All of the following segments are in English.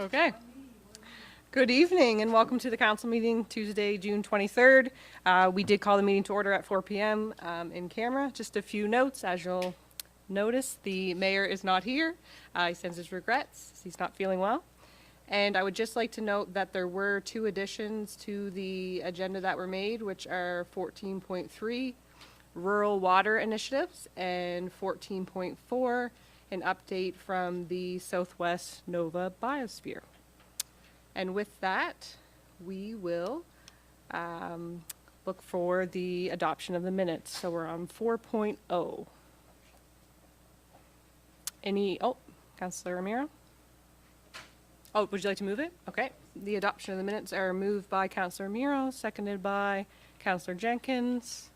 Okay. Good evening and welcome to the council meeting Tuesday, June 23rd. We did call the meeting to order at 4 p.m. In camera. Just a few notes. As you'll notice, the mayor is not here. He sends his regrets. He's not feeling well. And I would just like to note that there were two additions to the agenda that were made, which are 14.3, rural water initiatives, and 14.4, an update from the Southwest Nova Biosphere. And with that, we will look for the adoption of the minutes. So we're on 4.0. Councilor Ramiro? Oh, would you like to move it? Okay. The adoption of the minutes are moved by Councilor Ramiro, seconded by Councilor Jenkins.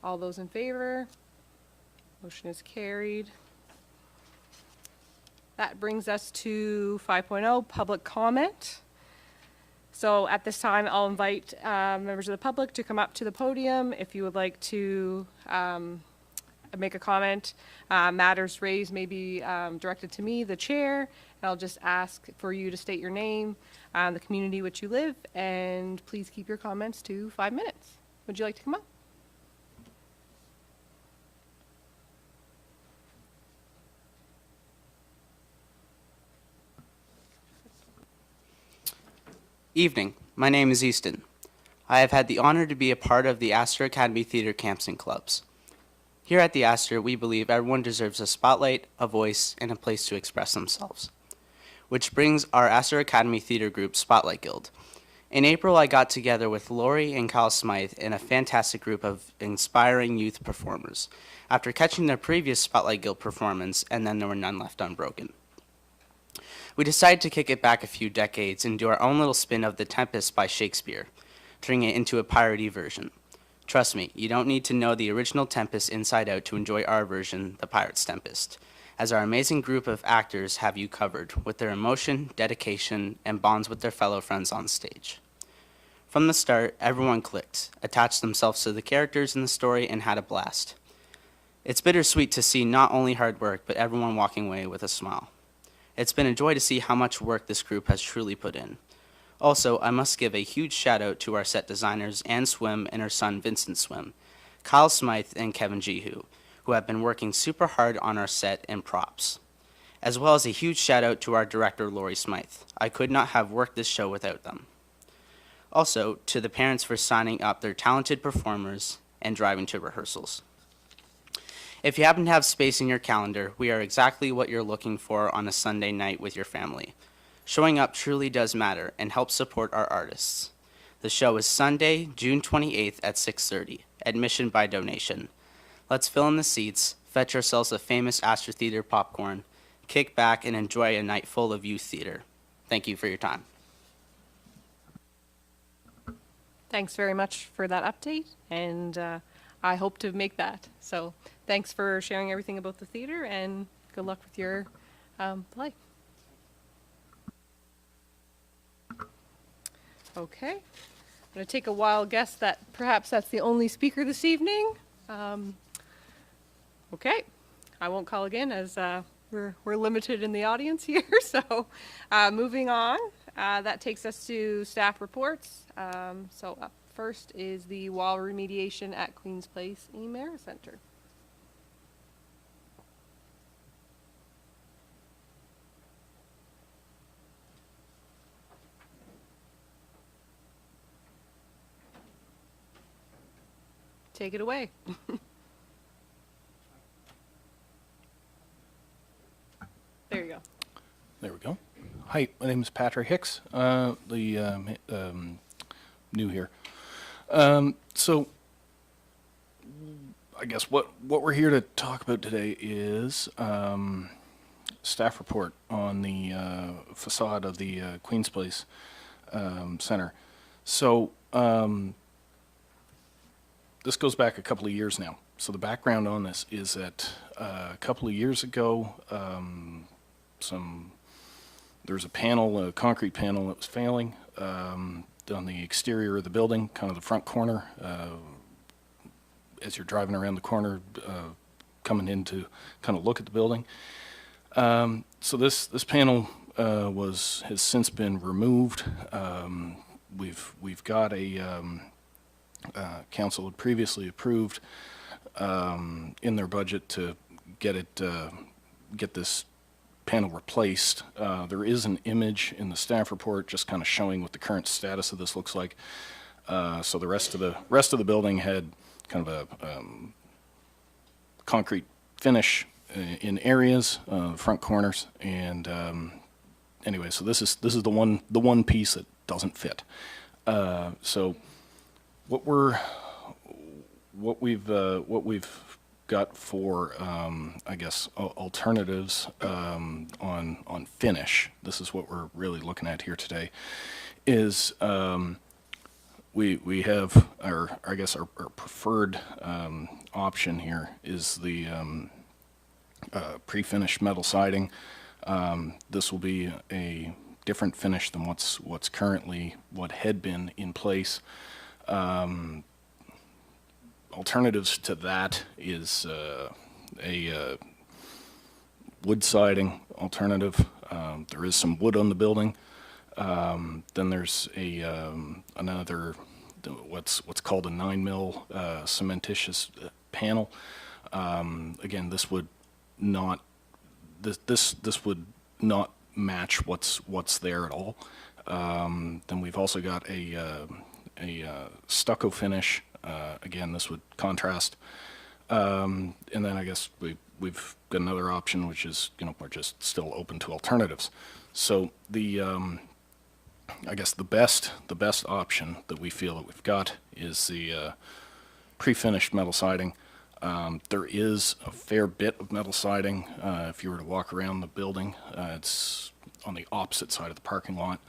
All those in favor? Motion is carried. That brings us to 5.0, public comment. So at this time, I'll invite members of the public to come up to the podium if you would like to make a comment. Matters raised may be directed to me, the chair, and I'll just ask for you to state your name, the community which you live, and please keep your comments to 5 minutes. Would you like to come up? Evening. My name is Easton. I have had the honor to be a part of the Astor Academy Theater Camps and Clubs. Here at the Astor, we believe everyone deserves a spotlight, a voice, and a place to express themselves. Which brings our Astor Academy Theater group, Spotlight Guild. In April, I got together with Lori and Kyle Smythe and a fantastic group of inspiring youth performers after catching their previous Spotlight Guild performance, and then there were none left unbroken. We decided to kick it back a few decades and do our own little spin of The Tempest by Shakespeare, turning it into a piratey version. Trust me, you don't need to know the original Tempest inside out to enjoy our version, The Pirate's Tempest, as our amazing group of actors have you covered with their emotion, dedication, and bonds with their fellow friends on stage. From the start, everyone clicked, attached themselves to the characters in the story, and had a blast. It's bittersweet to see not only hard work, but everyone walking away with a smile. It's been a joy to see how much work this group has truly put in. Also, I must give a huge shout out to our set designers, Ann Swim and her son Vincent Swim, Kyle Smythe and Kevin Jihu, who have been working super hard on our set and props. As well as a huge shout out to our director, Lori Smythe. I could not have worked this show without them. Also, to the parents for signing up their talented performers and driving to rehearsals. If you happen to have space in your calendar, we are exactly what you're looking for on a Sunday night with your family. Showing up truly does matter and helps support our artists. The show is Sunday, June 28th at 6:30, admission by donation. Let's fill in the seats, fetch ourselves a famous Astor Theater popcorn, kick back and enjoy a night full of youth theater. Thank you for your time. Thanks very much for that update, and I hope to make that. So thanks for sharing everything about the theater, and good luck with your play. Okay. I'm going to take a wild guess that perhaps that's the only speaker this evening. Okay. I won't call again as we're limited in the audience here. So moving on, that takes us to staff reports. So up first is the wall remediation at Queen's Place Emera Center. Take it away. There you go. There we go. Hi, my name is Patrick Hicks, new here. So I guess what we're here to talk about today is staff report on the facade of the Queen's Place Center. So this goes back a couple of years now. So the background on this is that a couple of years ago, there's a panel, a concrete panel that was failing on the exterior of the building, kind of the front corner. As you're driving around the corner, coming in to kind of look at the building. So this panel has since been removed. We've got council had previously approved in their budget to get this panel replaced. There is an image in the staff report just kind of showing what the current status of this looks like. So the rest of the building had kind of a concrete finish in areas, front corners, and anyway, so this is the one piece that doesn't fit. So what we've got for I guess alternatives on finish. This is what we're really looking at here today. Is we have our preferred option here is the pre-finished metal siding. This will be a different finish than what had been in place. Alternatives to that is a wood siding alternative. There is some wood on the building. Then there's another what's called a 9mm cementitious panel. Again, this would not match what's there at all. Then we've also got a stucco finish. Again, this would contrast. And then I guess we've got another option, which is, we're just still open to alternatives. So I guess the best option that we feel that we've got is the pre-finished metal siding. There is a fair bit of metal siding. If you were to walk around the building, it's on the opposite side of the parking lot.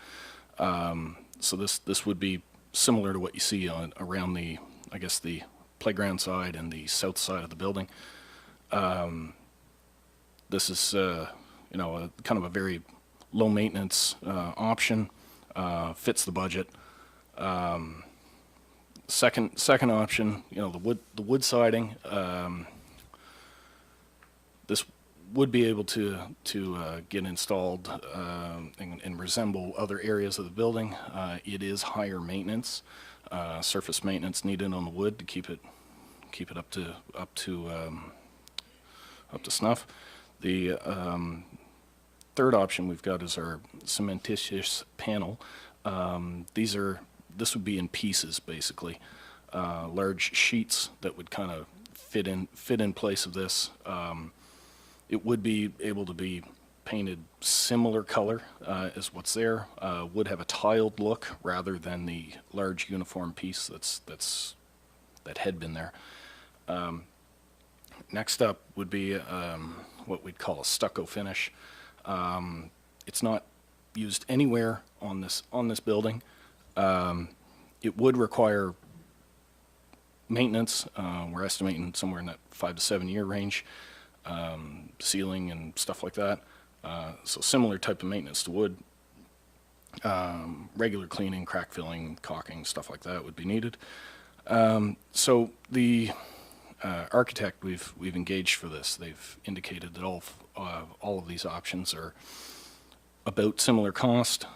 So this would be similar to what you see around the playground side and the south side of the building. This is kind of a very low maintenance option. Fits the budget. Second option, the wood siding. This would be able to get installed and resemble other areas of the building. It is higher maintenance, surface maintenance needed on the wood to keep it up to snuff. The third option we've got is our cementitious panel. This would be in pieces, basically, large sheets that would kind of fit in place of this. It would be able to be painted similar color as what's there. Would have a tiled look rather than the large uniform piece that had been there. Next up would be what we'd call a stucco finish. It's not used anywhere on this building. It would require maintenance. We're estimating somewhere in that 5 to 7 year range, sealing and stuff like that. So similar type of maintenance to wood. Regular cleaning, crack filling, caulking, stuff like that would be needed. So the architect we've engaged for this, they've indicated that all of these options are about similar cost,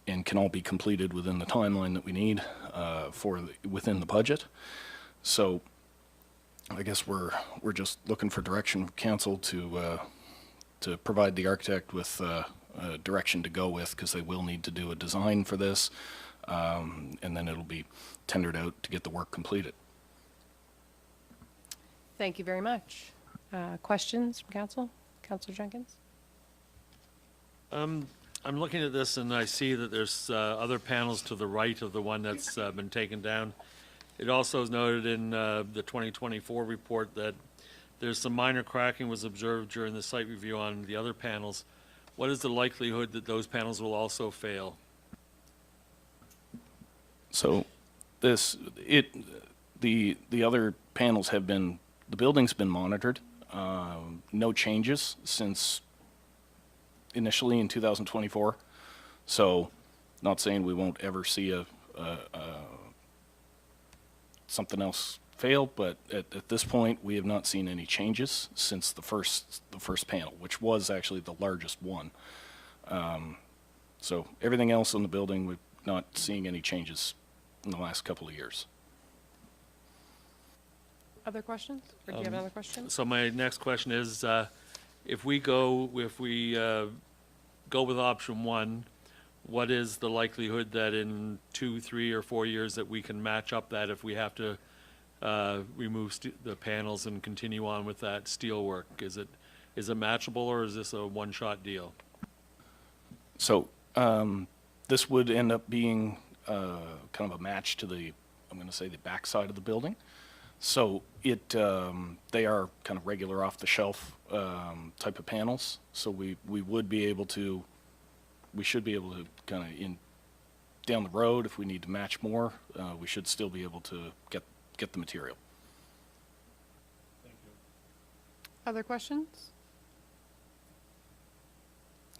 and can all be completed within the timeline that we need within the budget. So I guess we're just looking for direction from council to provide the architect with direction to go with, because they will need to do a design for this, and then it'll be tendered out to get the work completed. Thank you very much. Questions from council? Councilor Jenkins? I'm looking at this and I see that there's other panels to the right of the one that's been taken down. It also is noted in the 2024 report that there's some minor cracking was observed during the site review on the other panels. What is the likelihood that those panels will also fail? So the other panels have been, the building's been monitored. No changes since initially in 2024. So not saying we won't ever see something else fail, but at this point we have not seen any changes since the first panel, which was actually the largest one. So everything else in the building, we're not seeing any changes in the last couple of years. Other questions? Or do you have another question? So my next question is, if we go with option one, what is the likelihood that in 2, 3, or 4 years that we can match up that if we have to remove the panels and continue on with that steel work? Is it matchable, or is this a one-shot deal? So this would end up being kind of a match to the, I'm going to say, the back side of the building. So they are kind of regular off-the-shelf type of panels. So we should be able to kind of down the road, if we need to match more, we should still be able to get the material. Other questions?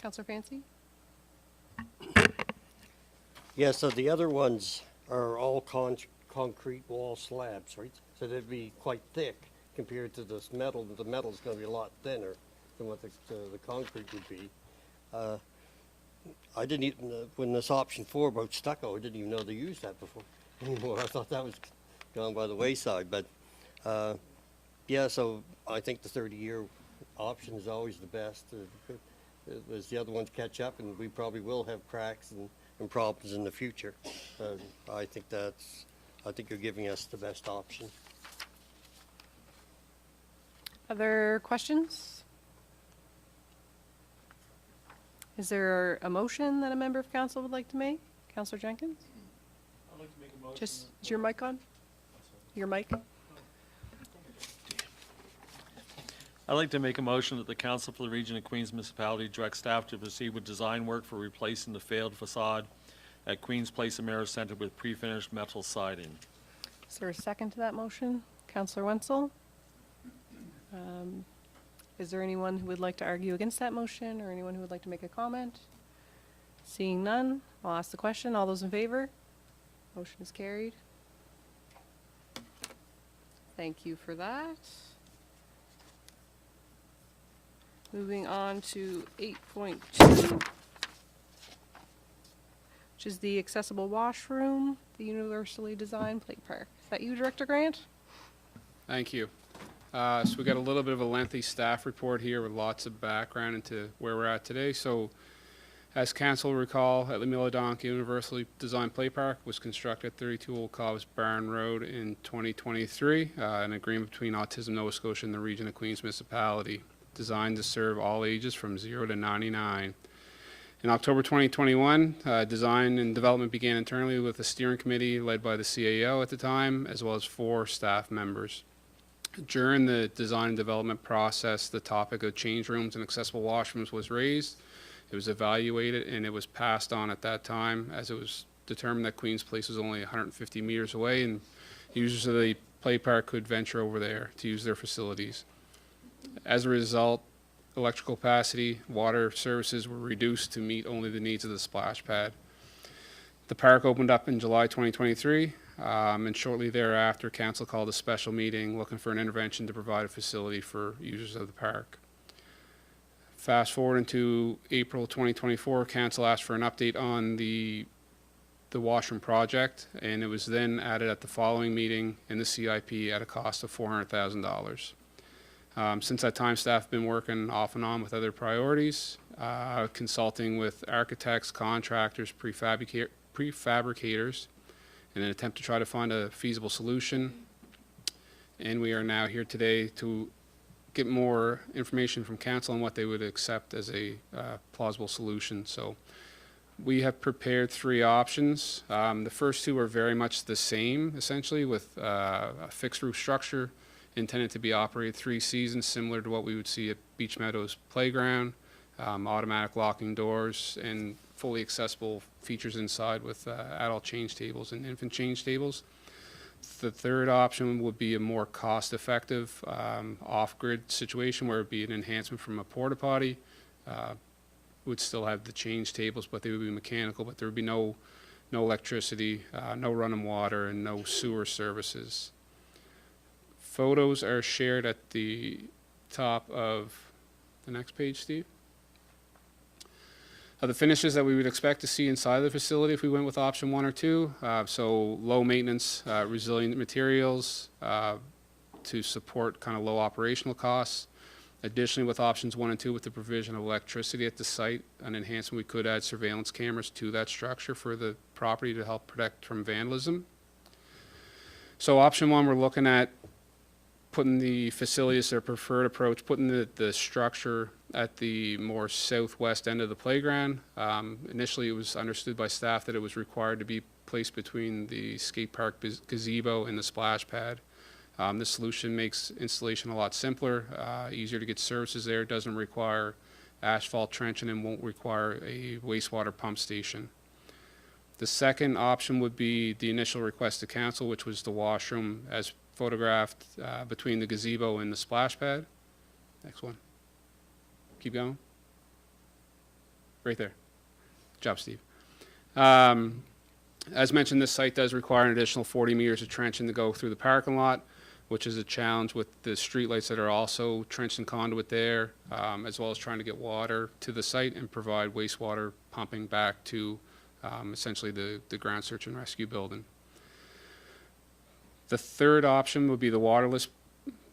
Counselor Fancy? Yeah, so the other ones are all concrete wall slabs, right? So they'd be quite thick compared to this metal. The metal's going to be a lot thinner than what the concrete would be. I didn't even, when this option 4 about stucco, I didn't even know they used that before anymore. I thought that was gone by the wayside. But yeah, so I think the 30-year option is always the best. As the other ones catch up, and we probably will have cracks and problems in the future. I think you're giving us the best option. Other questions? Is there a motion that a member of council would like to make? Counselor Jenkins? I'd like to make a motion. Just, is your mic on? Your mic? I'd like to make a motion that the Council for the Region of Queens Municipality direct staff to proceed with design work for replacing the failed facade at Queens Place Ameris Center with pre-finished metal siding. Is there a second to that motion? Counselor Wenzel? Is there anyone who would like to argue against that motion, or anyone who would like to make a comment? Seeing none, I'll ask the question. All those in favor? Motion is carried. Thank you for that. Moving on to 8.2, which is the accessible washroom, the universally designed play park. Is that you, Director Grant? Thank you. So we got a little bit of a lengthy staff report here with lots of background into where we're at today. So as council recall, at Lemilodonk Universally Designed Play Park was constructed at 32 Old Cobbs Barn Road in 2023, an agreement between Autism Nova Scotia and the Region of Queens Municipality, designed to serve all ages from 0 to 99. In October 2021, design and development began internally with a steering committee led by the CAO at the time, as well as 4 staff members. During the design and development process, the topic of change rooms and accessible washrooms was raised. It was evaluated, and it was passed on at that time, as it was determined that Queens Place was only 150 meters away, and users of the play park could venture over there to use their facilities. As a result, electrical capacity, water services were reduced to meet only the needs of the splash pad. The park opened up in July 2023, and shortly thereafter, council called a special meeting looking for an intervention to provide a facility for users of the park. Fast forward into April 2024, council asked for an update on the washroom project, and it was then added at the following meeting in the CIP at a cost of $400,000. Since that time, staff have been working off and on with other priorities, consulting with architects, contractors, prefabricators, in an attempt to try to find a feasible solution. And we are now here today to get more information from council on what they would accept as a plausible solution. So we have prepared 3 options. The first 2 are very much the same, essentially, with a fixed roof structure intended to be operated 3 seasons, similar to what we would see at Beach Meadows Playground, automatic locking doors, and fully accessible features inside with adult change tables and infant change tables. The third option would be a more cost-effective off-grid situation where it would be an enhancement from a porta potty. Would still have the change tables, but they would be mechanical, but there would be no electricity, no running water, and no sewer services. Photos are shared at the top of the next page, Steve. The finishes that we would expect to see inside the facility if we went with option 1 or 2, so low maintenance, resilient materials to support kind of low operational costs. Additionally, with options 1 and 2, with the provision of electricity at the site, an enhancement, we could add surveillance cameras to that structure for the property to help protect from vandalism. So option 1, we're looking at putting the facility as their preferred approach, putting the structure at the more southwest end of the playground. Initially, it was understood by staff that it was required to be placed between the skate park gazebo and the splash pad. This solution makes installation a lot simpler, easier to get services there, doesn't require asphalt trenching, and won't require a wastewater pump station. The second option would be the initial request to council, which was the washroom as photographed between the gazebo and the splash pad. Next one. Keep going. Right there. Good job, Steve. As mentioned, this site does require an additional 40 meters of trenching to go through the parking lot, which is a challenge with the streetlights that are also trenched in conduit there, as well as trying to get water to the site and provide wastewater pumping back to essentially the ground search and rescue building. The third option would be the waterless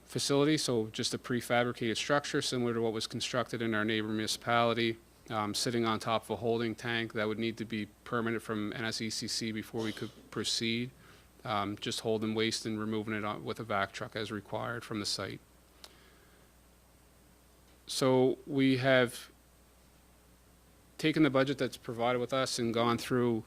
facility, so just a prefabricated structure similar to what was constructed in our neighbor municipality, sitting on top of a holding tank that would need to be permitted from NSECC before we could proceed, just holding waste and removing it with a vac truck as required from the site. So we have taken the budget that's provided with us and gone through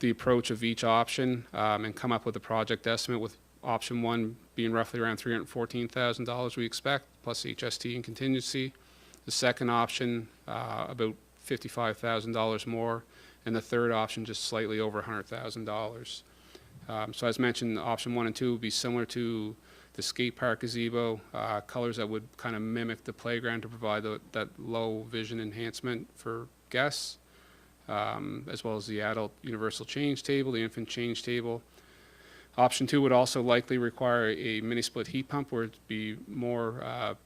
the approach of each option and come up with a project estimate, with option 1 being roughly around $314,000 we expect, plus HST and contingency. The second option, about $55,000 more, and the third option just slightly over $100,000. So as mentioned, option 1 and 2 would be similar to the skate park gazebo, colors that would kind of mimic the playground to provide that low vision enhancement for guests, as well as the adult universal change table, the infant change table. Option 2 would also likely require a mini split heat pump where it'd be more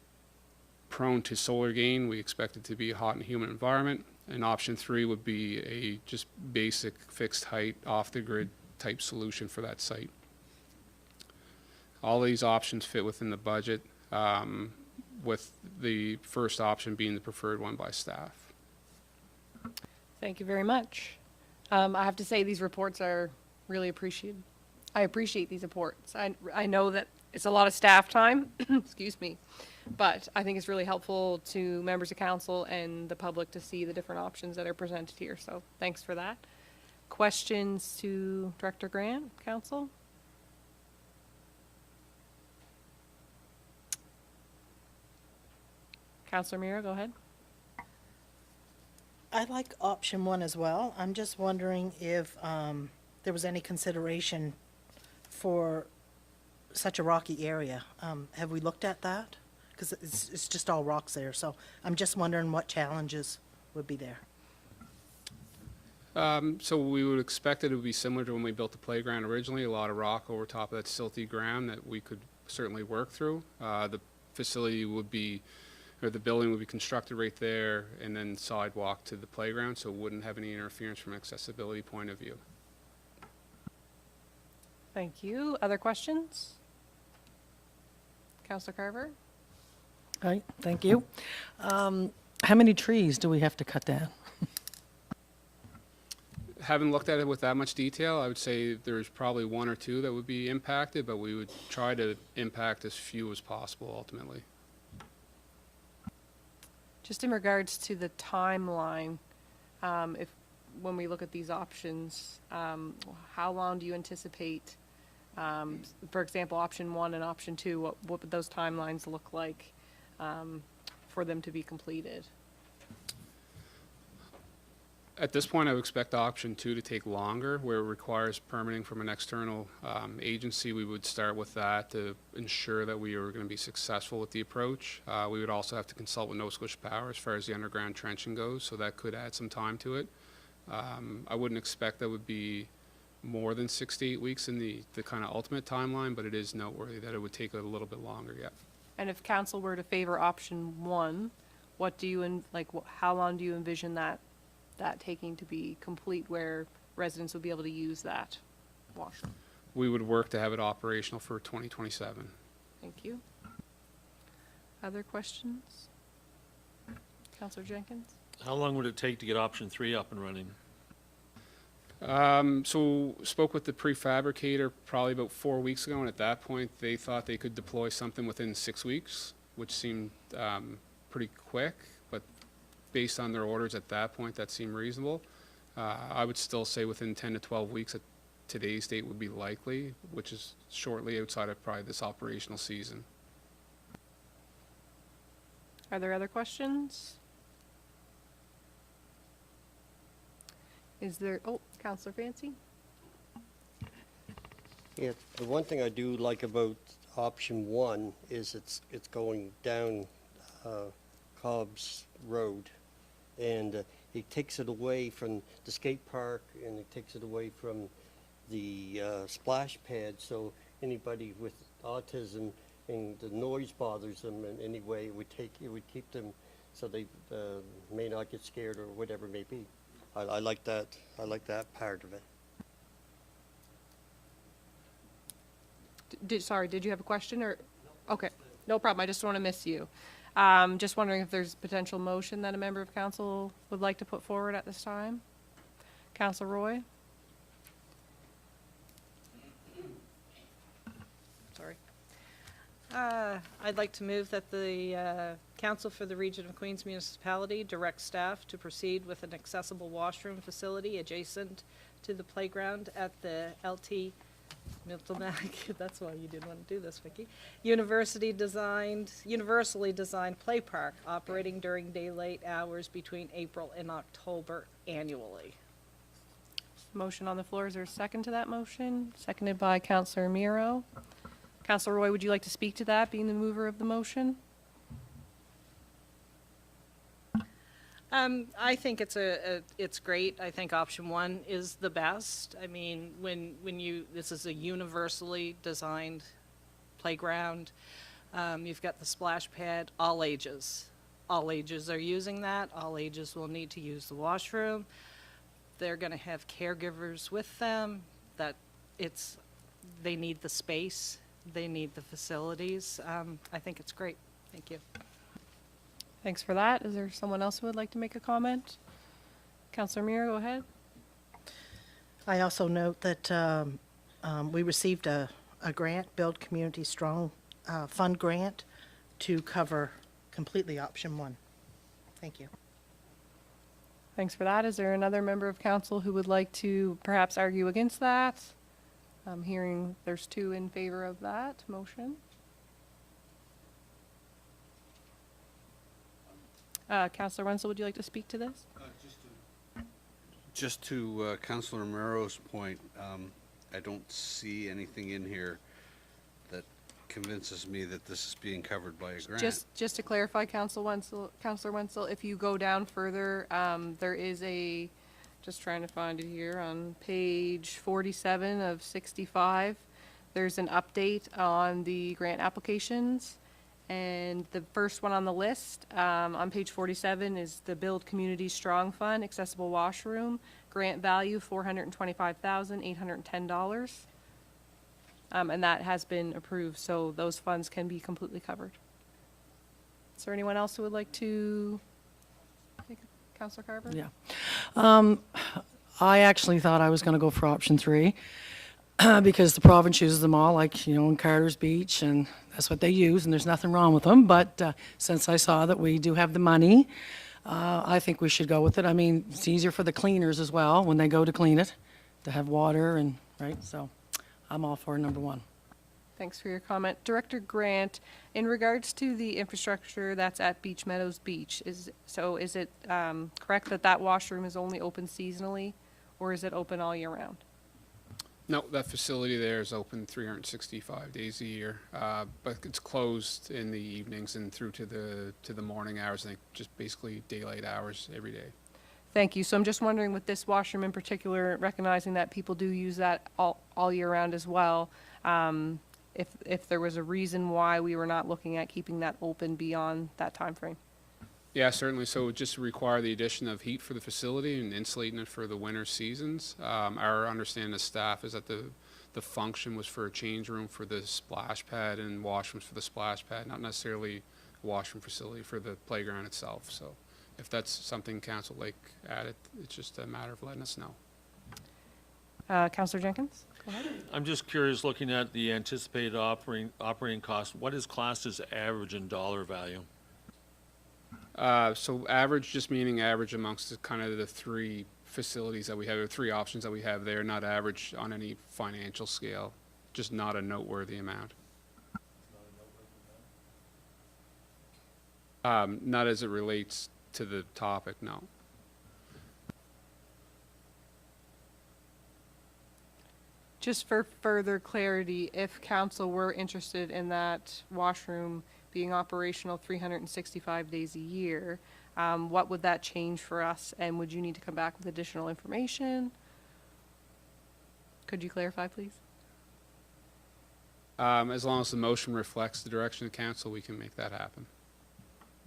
prone to solar gain. We expect it to be a hot and humid environment. And option 3 would be a just basic fixed height off the grid type solution for that site. All these options fit within the budget, with the first option being the preferred one by staff. Thank you very much. I have to say these reports are really appreciated. I appreciate these reports. I know that it's a lot of staff time, excuse me, but I think it's really helpful to members of council and the public to see the different options that are presented here. So thanks for that. Questions to Director Grant, council? Councilor Mira, go ahead. I like option 1 as well. I'm just wondering if there was any consideration for such a rocky area. Have we looked at that? Because it's just all rocks there, so I'm just wondering what challenges would be there. So we would expect it would be similar to when we built the playground originally, a lot of rock over top of that silty ground that we could certainly work through. The facility would be, or the building would be constructed right there, and then sidewalk to the playground, so it wouldn't have any interference from an accessibility point of view. Thank you. Other questions? Councilor Carver? Hi, thank you. How many trees do we have to cut down? Haven't looked at it with that much detail. I would say there's probably 1 or 2 that would be impacted, but we would try to impact as few as possible ultimately. Just in regards to the timeline, when we look at these options, how long do you anticipate, for example, option 1 and option 2, what would those timelines look like for them to be completed? At this point, I would expect option 2 to take longer, where it requires permitting from an external agency. We would start with that to ensure that we are going to be successful with the approach. We would also have to consult with Nova Scotia Power as far as the underground trenching goes, so that could add some time to it. I wouldn't expect that would be more than 6 to 8 weeks in the kind of ultimate timeline, but it is noteworthy that it would take a little bit longer, yeah. And if council were to favor option 1, what do you, how long do you envision that that taking to be complete where residents will be able to use that washroom? We would work to have it operational for 2027. Thank you. Other questions? Counselor Jenkins? How long would it take to get option 3 up and running? So spoke with the prefabricator probably about 4 weeks ago, and at that point, they thought they could deploy something within 6 weeks, which seemed pretty quick, but based on their orders at that point, that seemed reasonable. I would still say within 10 to 12 weeks at today's date would be likely, which is shortly outside of probably this operational season. Are there other questions? Is there, oh, Counselor Fancy? Yeah, the one thing I do like about option 1 is it's going down Cobb's Road, and it takes it away from the skate park, and it takes it away from the splash pad, so anybody with autism and the noise bothers them in any way, it would keep them so they may not get scared or whatever it may be. I like that. I like that part of it. Sorry, did you have a question or? Okay, no problem. I just don't want to miss you. Just wondering if there's potential motion that a member of council would like to put forward at this time. Councilor Roy? Sorry. I'd like to move that the Council for the Region of Queens Municipality direct staff to proceed with an accessible washroom facility adjacent to the playground at the LT Miltomac, that's why you didn't want to do this, Vicki, universally designed play park operating during daylight hours between April and October annually. Motion on the floor. Is there a second to that motion? Seconded by Councilor Miro. Councilor Roy, would you like to speak to that, being the mover of the motion? I think it's great. I think option 1 is the best. I mean, this is a universally designed playground. You've got the splash pad, all ages. All ages are using that. All ages will need to use the washroom. They're going to have caregivers with them. They need the space. They need the facilities. I think it's great. Thank you. Thanks for that. Is there someone else who would like to make a comment? Councilor Miro, go ahead. I also note that we received a grant, Build Community Strong Fund grant, to cover completely option 1. Thank you. Thanks for that. Is there another member of council who would like to perhaps argue against that? I'm hearing there's 2 in favor of that motion. Councilor Wenzel, would you like to speak to this? Just to Councilor Romero's point, I don't see anything in here that convinces me that this is being covered by a grant. Just to clarify, Councilor Wenzel, if you go down further, there is just trying to find it here, on page 47 of 65, there's an update on the grant applications. And the first one on the list, on page 47, is the Build Community Strong Fund, accessible washroom, grant value $425,810. And that has been approved, so those funds can be completely covered. Is there anyone else who would like to take Councilor Carver? Yeah. I actually thought I was going to go for option 3 because the province uses them all, like, in Carter's Beach, and that's what they use, and there's nothing wrong with them. But since I saw that we do have the money, I think we should go with it. I mean, it's easier for the cleaners as well when they go to clean it, to have water and, right? So I'm all for number 1. Thanks for your comment. Director Grant, in regards to the infrastructure that's at Beach Meadows Beach, is it correct that washroom is only open seasonally, or is it open all year round? No, that facility there is open 365 days a year, but it's closed in the evenings and through to the morning hours. I think just basically daylight hours every day. Thank you. So I'm just wondering, with this washroom in particular, recognizing that people do use that all year round as well, if there was a reason why we were not looking at keeping that open beyond that time frame. Yeah, certainly. So it would just require the addition of heat for the facility and insulating it for the winter seasons. Our understanding of staff is that the function was for a change room for the splash pad and washrooms for the splash pad, not necessarily a washroom facility for the playground itself. So if that's something council like added, it's just a matter of letting us know. Counselor Jenkins? I'm just curious, looking at the anticipated operating cost, what is classed as average in dollar value? So average, just meaning average amongst the kind of the three facilities that we have, or three options that we have there, not average on any financial scale, just not a noteworthy amount. Not as it relates to the topic, no. Just for further clarity, if council were interested in that washroom being operational 365 days a year, what would that change for us? And would you need to come back with additional information? Could you clarify, please? As long as the motion reflects the direction of council, we can make that happen.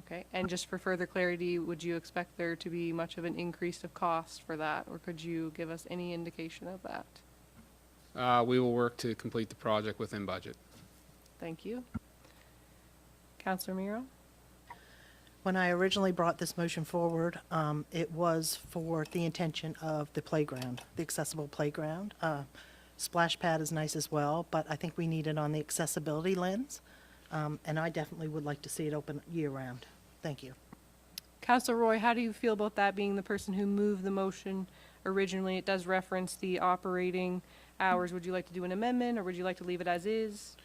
Okay, and just for further clarity, would you expect there to be much of an increase of cost for that, or could you give us any indication of that? We will work to complete the project within budget. Thank you. Councilor Miro? When I originally brought this motion forward, it was for the intention of the playground, the accessible playground. Splash pad is nice as well, but I think we need it on the accessibility lens. And I definitely would like to see it open year-round. Thank you. Councilor Roy, how do you feel about that, being the person who moved the motion originally? It does reference the operating hours. Would you like to do an amendment, or would you like to leave it as is?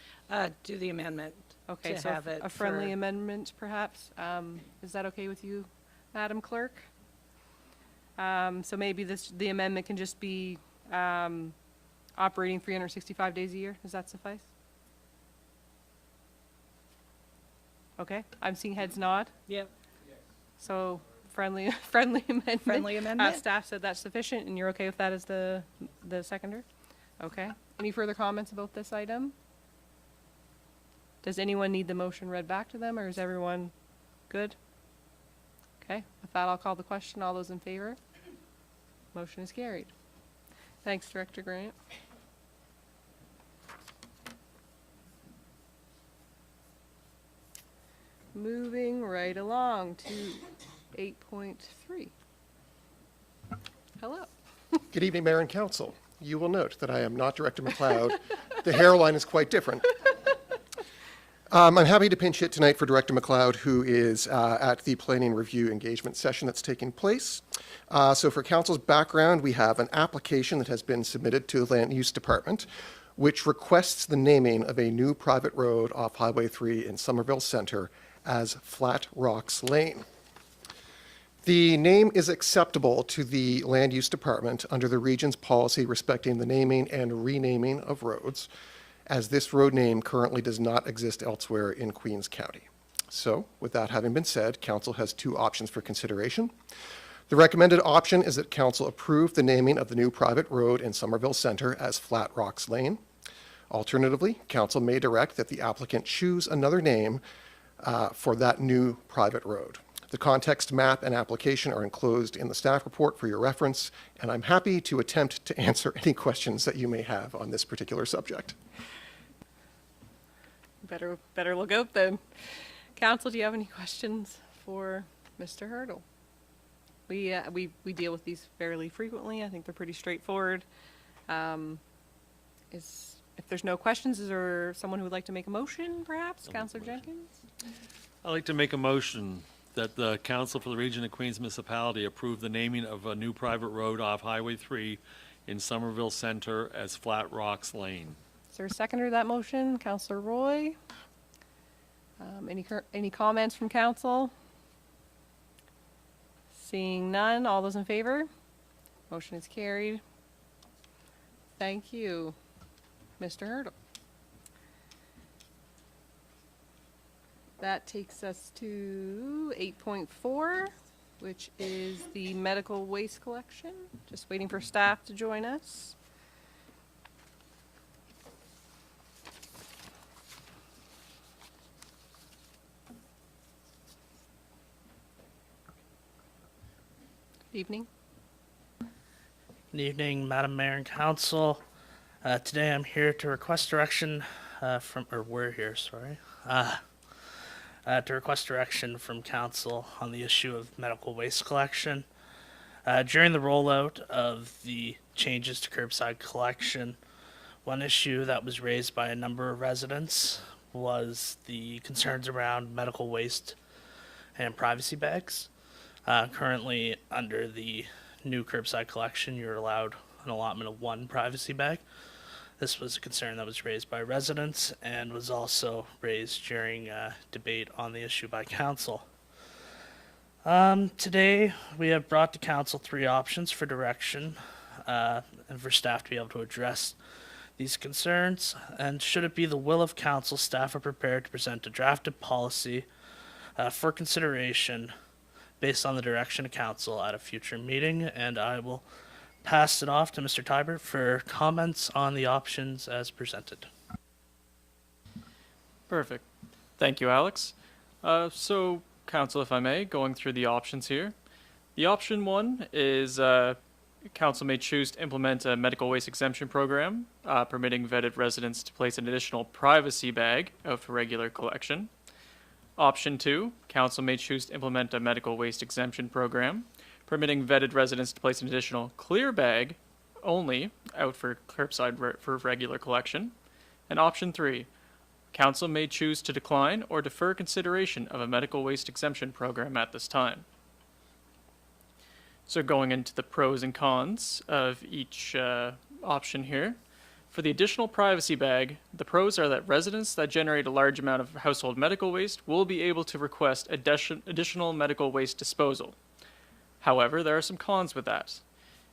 Do the amendment. Okay, To so have it a friendly for- amendment, perhaps. Is that okay with you, Madam Clerk? So maybe the amendment can just be operating 365 days a year. Does that suffice? Okay, I'm seeing heads nod. Yep. So friendly amendment. Friendly amendment? Staff said that's sufficient, and you're okay with that as the seconder? Okay. Any further comments about this item? Does anyone need the motion read back to them, or is everyone good? Okay, with that, I'll call the question. All those in favor? Motion is carried. Thanks, Director Grant. Moving right along to 8.3. Hello. Good evening, Mayor and Council. You will note that I am not Director McLeod. The hairline is quite different. I'm happy to pinch hit tonight for Director McLeod, who is at the planning review engagement session that's taking place. So for Council's background, we have an application that has been submitted to the Land Use Department, which requests the naming of a new private road off Highway 3 in Somerville Center as Flat Rocks Lane. The name is acceptable to the Land Use Department under the region's policy respecting the naming and renaming of roads, as this road name currently does not exist elsewhere in Queens County. So, with that having been said, Council has two options for consideration. The recommended option is that Council approve the naming of the new private road in Somerville Center as Flat Rocks Lane. Alternatively, Council may direct that the applicant choose another name for that new private road. The context map and application are enclosed in the staff report for your reference, and I'm happy to attempt to answer any questions that you may have on this particular subject. Better look out then. Council, do you have any questions for Mr. Hurdle? We deal with these fairly frequently. I think they're pretty straightforward. If there's no questions, is there someone who would like to make a motion, perhaps? Councilor Jenkins? I'd like to make a motion that the Council for the Region of Queens Municipality approve the naming of a new private road off Highway 3 in Somerville Center as Flat Rocks Lane. Is there a seconder to that motion? Councilor Roy? Any comments from council? Seeing none, all those in favor? Motion is carried. Thank you, Mr. Hurdle. That takes us to 8.4, which is the medical waste collection. Just waiting for staff to join us. evening. Good evening, Madam Mayor and Council. Today I'm here to request direction we're here, sorry, to request direction from Council on the issue of medical waste collection. During the rollout of the changes to curbside collection, one issue that was raised by a number of residents was the concerns around medical waste and privacy bags. Currently, under the new curbside collection, you're allowed an allotment of one privacy bag. This was a concern that was raised by residents and was also raised during debate on the issue by council. Today, we have brought to council 3 options for direction and for staff to be able to address these concerns. And should it be the will of council, staff are prepared to present a drafted policy for consideration based on the direction of council at a future meeting. And I will pass it off to Mr. Tybert for comments on the options as presented. Perfect. Thank you, Alex. So, Council, if I may, going through the options here. The option 1 is Council may choose to implement a medical waste exemption program, permitting vetted residents to place an additional privacy bag out for regular collection. Option 2, Council may choose to implement a medical waste exemption program, permitting vetted residents to place an additional clear bag only out for curbside for regular collection. And option 3, Council may choose to decline or defer consideration of a medical waste exemption program at this time. So going into the pros and cons of each option here. For the additional privacy bag, the pros are that residents that generate a large amount of household medical waste will be able to request additional medical waste disposal. However, there are some cons with that.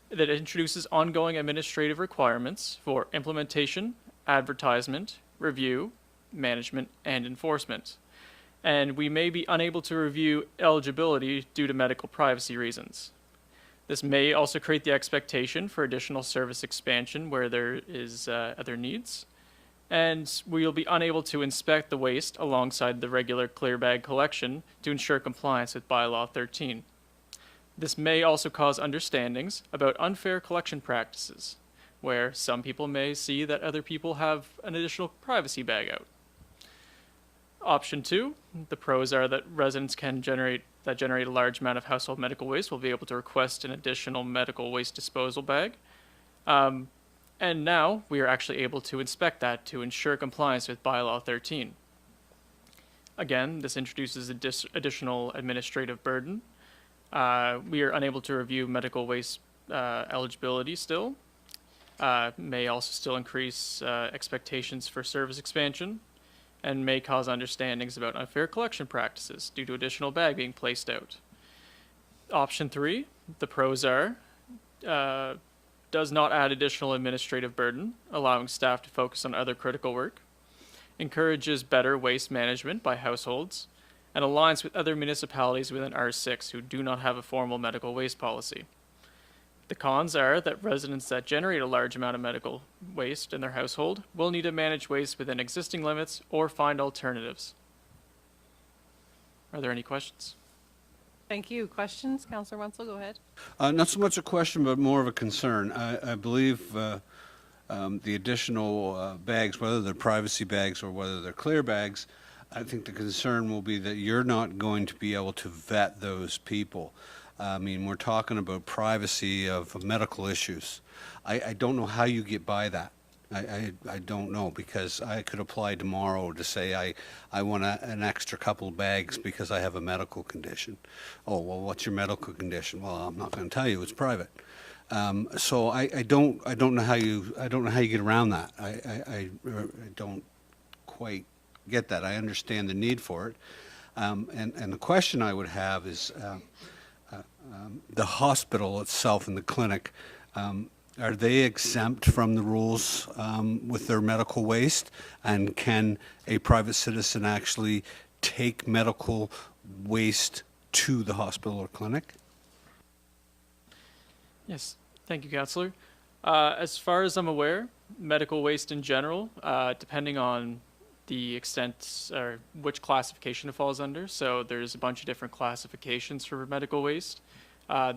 That introduces ongoing administrative requirements for implementation, advertisement, review, management, and enforcement. And we may be unable to review eligibility due to medical privacy reasons. This may also create the expectation for additional service expansion where there is other needs. And we will be unable to inspect the waste alongside the regular clear bag collection to ensure compliance with Bylaw 13. This may also cause understandings about unfair collection practices, where some people may see that other people have an additional privacy bag out. Option 2, the pros are that residents can generate a large amount of household medical waste will be able to request an additional medical waste disposal bag. And now we are actually able to inspect that to ensure compliance with Bylaw 13. Again, this introduces additional administrative burden. We are unable to review medical waste eligibility still. May also still increase expectations for service expansion and may cause understandings about unfair collection practices due to additional bag being placed out. Option 3, the pros are, does not add additional administrative burden, allowing staff to focus on other critical work, encourages better waste management by households, and aligns with other municipalities within R6 who do not have a formal medical waste policy. The cons are that residents that generate a large amount of medical waste in their household will need to manage waste within existing limits or find alternatives. Are there any questions? Thank you. Questions? Councillor Wenzel, go ahead. Not so much a question, but more of a concern. I believe the additional bags, whether they're privacy bags or whether they're clear bags, I think the concern will be that you're not going to be able to vet those people. I mean, we're talking about privacy of medical issues. I don't know how you get by that. I don't know, because I could apply tomorrow to say I want an extra couple of bags because I have a medical condition. Oh, well, what's your medical condition? Well, I'm not going to tell you. It's private. So I don't know how you get around that. I don't quite get that. I understand the need for it. And the question I would have is the hospital itself and the clinic, are they exempt from the rules with their medical waste? And can a private citizen actually take medical waste to the hospital or clinic? Yes, thank you, Councillor. As far as I'm aware, medical waste in general, depending on the extent or which classification it falls under, so there's a bunch of different classifications for medical waste.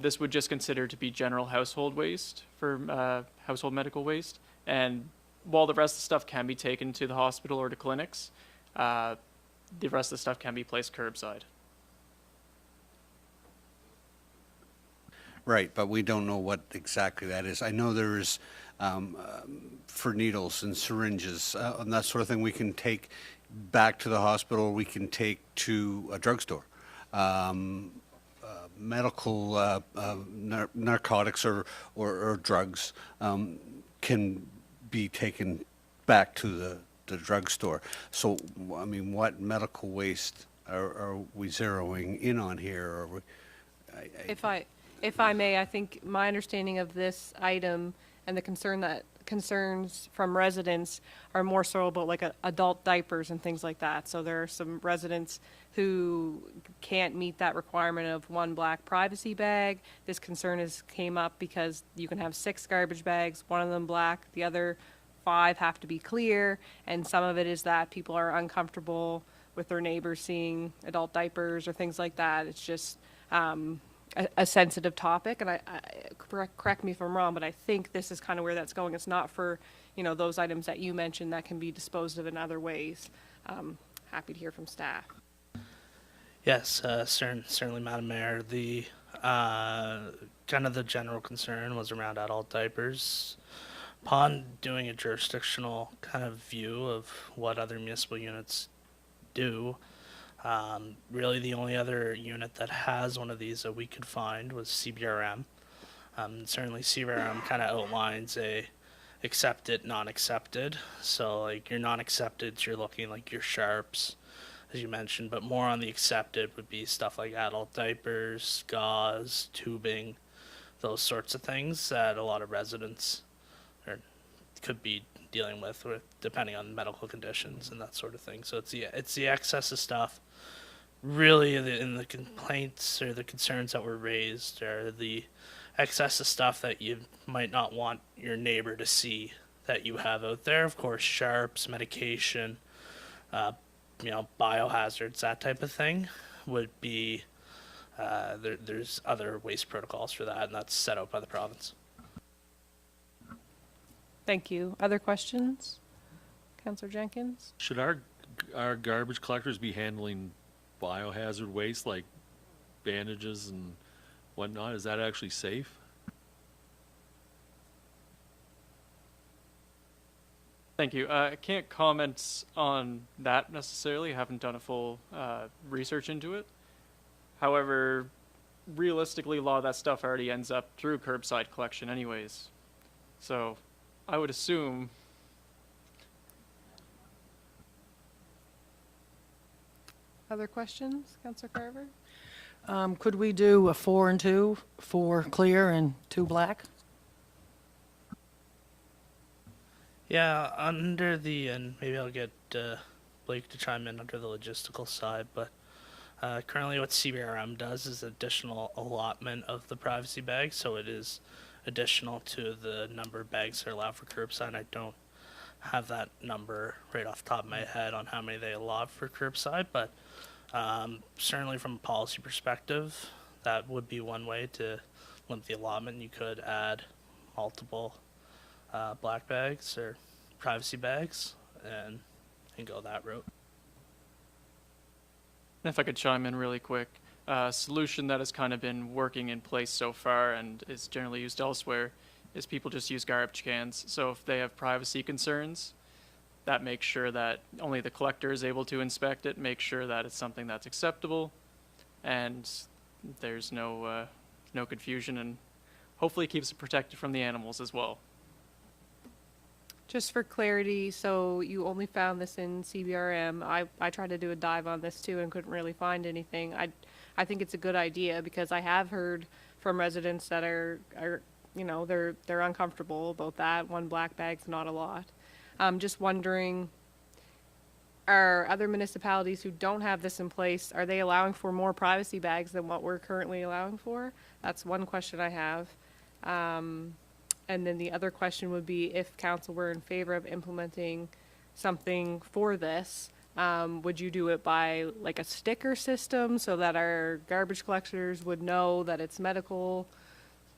This would just consider to be general household waste for household medical waste. And while the rest of the stuff can be taken to the hospital or to clinics, the rest of the stuff can be placed curbside. Right, but we don't know what exactly that is. I know there is, for needles and syringes and that sort of thing, we can take back to the hospital, we can take to a drugstore. Medical narcotics or drugs can be taken back to the drugstore. So, I mean, what medical waste are we zeroing in on here? Or If I may, I think my understanding of this item and the concerns from residents are more so about like adult diapers and things like that. So there are some residents who can't meet that requirement of one black privacy bag. This concern came up because you can have 6 garbage bags, one of them black, the other 5 have to be clear, and some of it is that people are uncomfortable with their neighbors seeing adult diapers or things like that. It's just a sensitive topic, and I correct me if I'm wrong, but I think this is kind of where that's going. It's not for, those items that you mentioned that can be disposed of in other ways. Happy to hear from staff. Yes, certainly, Madam Mayor. The kind of the general concern was around adult diapers. Upon doing a jurisdictional kind of view of what other municipal units do, really the only other unit that has one of these that we could find was CBRM. Certainly CBRM kind of outlines a accepted, non-accepted. So like your non-accepted, you're looking like your sharps, as you mentioned, but more on the accepted would be stuff like adult diapers, gauze, tubing, those sorts of things that a lot of residents could be dealing with depending on medical conditions and that sort of thing. So it's the excess of stuff. Really, in the complaints or the concerns that were raised are the excess of stuff that you might not want your neighbor to see that you have out there. Of course, sharps, medication, biohazards, that type of thing would be. There's other waste protocols for that, and that's set out by the province. Thank you. Other questions? Councillor Jenkins? Should our garbage collectors be handling biohazard waste like bandages and whatnot? Is that actually safe? Thank you. I can't comment on that necessarily. I haven't done a full research into it. However, realistically, a lot of that stuff already ends up through curbside collection anyways. So I would assume. Other questions? Councillor Carver? Could we do a 4 and 2, 4 clear and 2 black? Yeah, under the, and maybe I'll get Blake to chime in under the logistical side, but currently what CBRM does is additional allotment of the privacy bag, so it is additional to the number of bags that are allowed for curbside. I don't have that number right off the top of my head on how many they allot for curbside, but certainly from a policy perspective, that would be one way to limit the allotment. You could add multiple black bags or privacy bags and go that route. If I could chime in really quick, a solution that has kind of been working in place so far and is generally used elsewhere is people just use garbage cans. So if they have privacy concerns, that makes sure that only the collector is able to inspect it, make sure that it's something that's acceptable, and there's no confusion, and hopefully keeps it protected from the animals as well. Just for clarity, so you only found this in CBRM. I tried to do a dive on this too and couldn't really find anything. I think it's a good idea because I have heard from residents that are they're uncomfortable about that. One black bag's not a lot. Just wondering, are other municipalities who don't have this in place, are they allowing for more privacy bags than what we're currently allowing for? That's one question I have. And then the other question would be if council were in favor of implementing something for this, Would you do it by like a sticker system so that our garbage collectors would know that it's medical,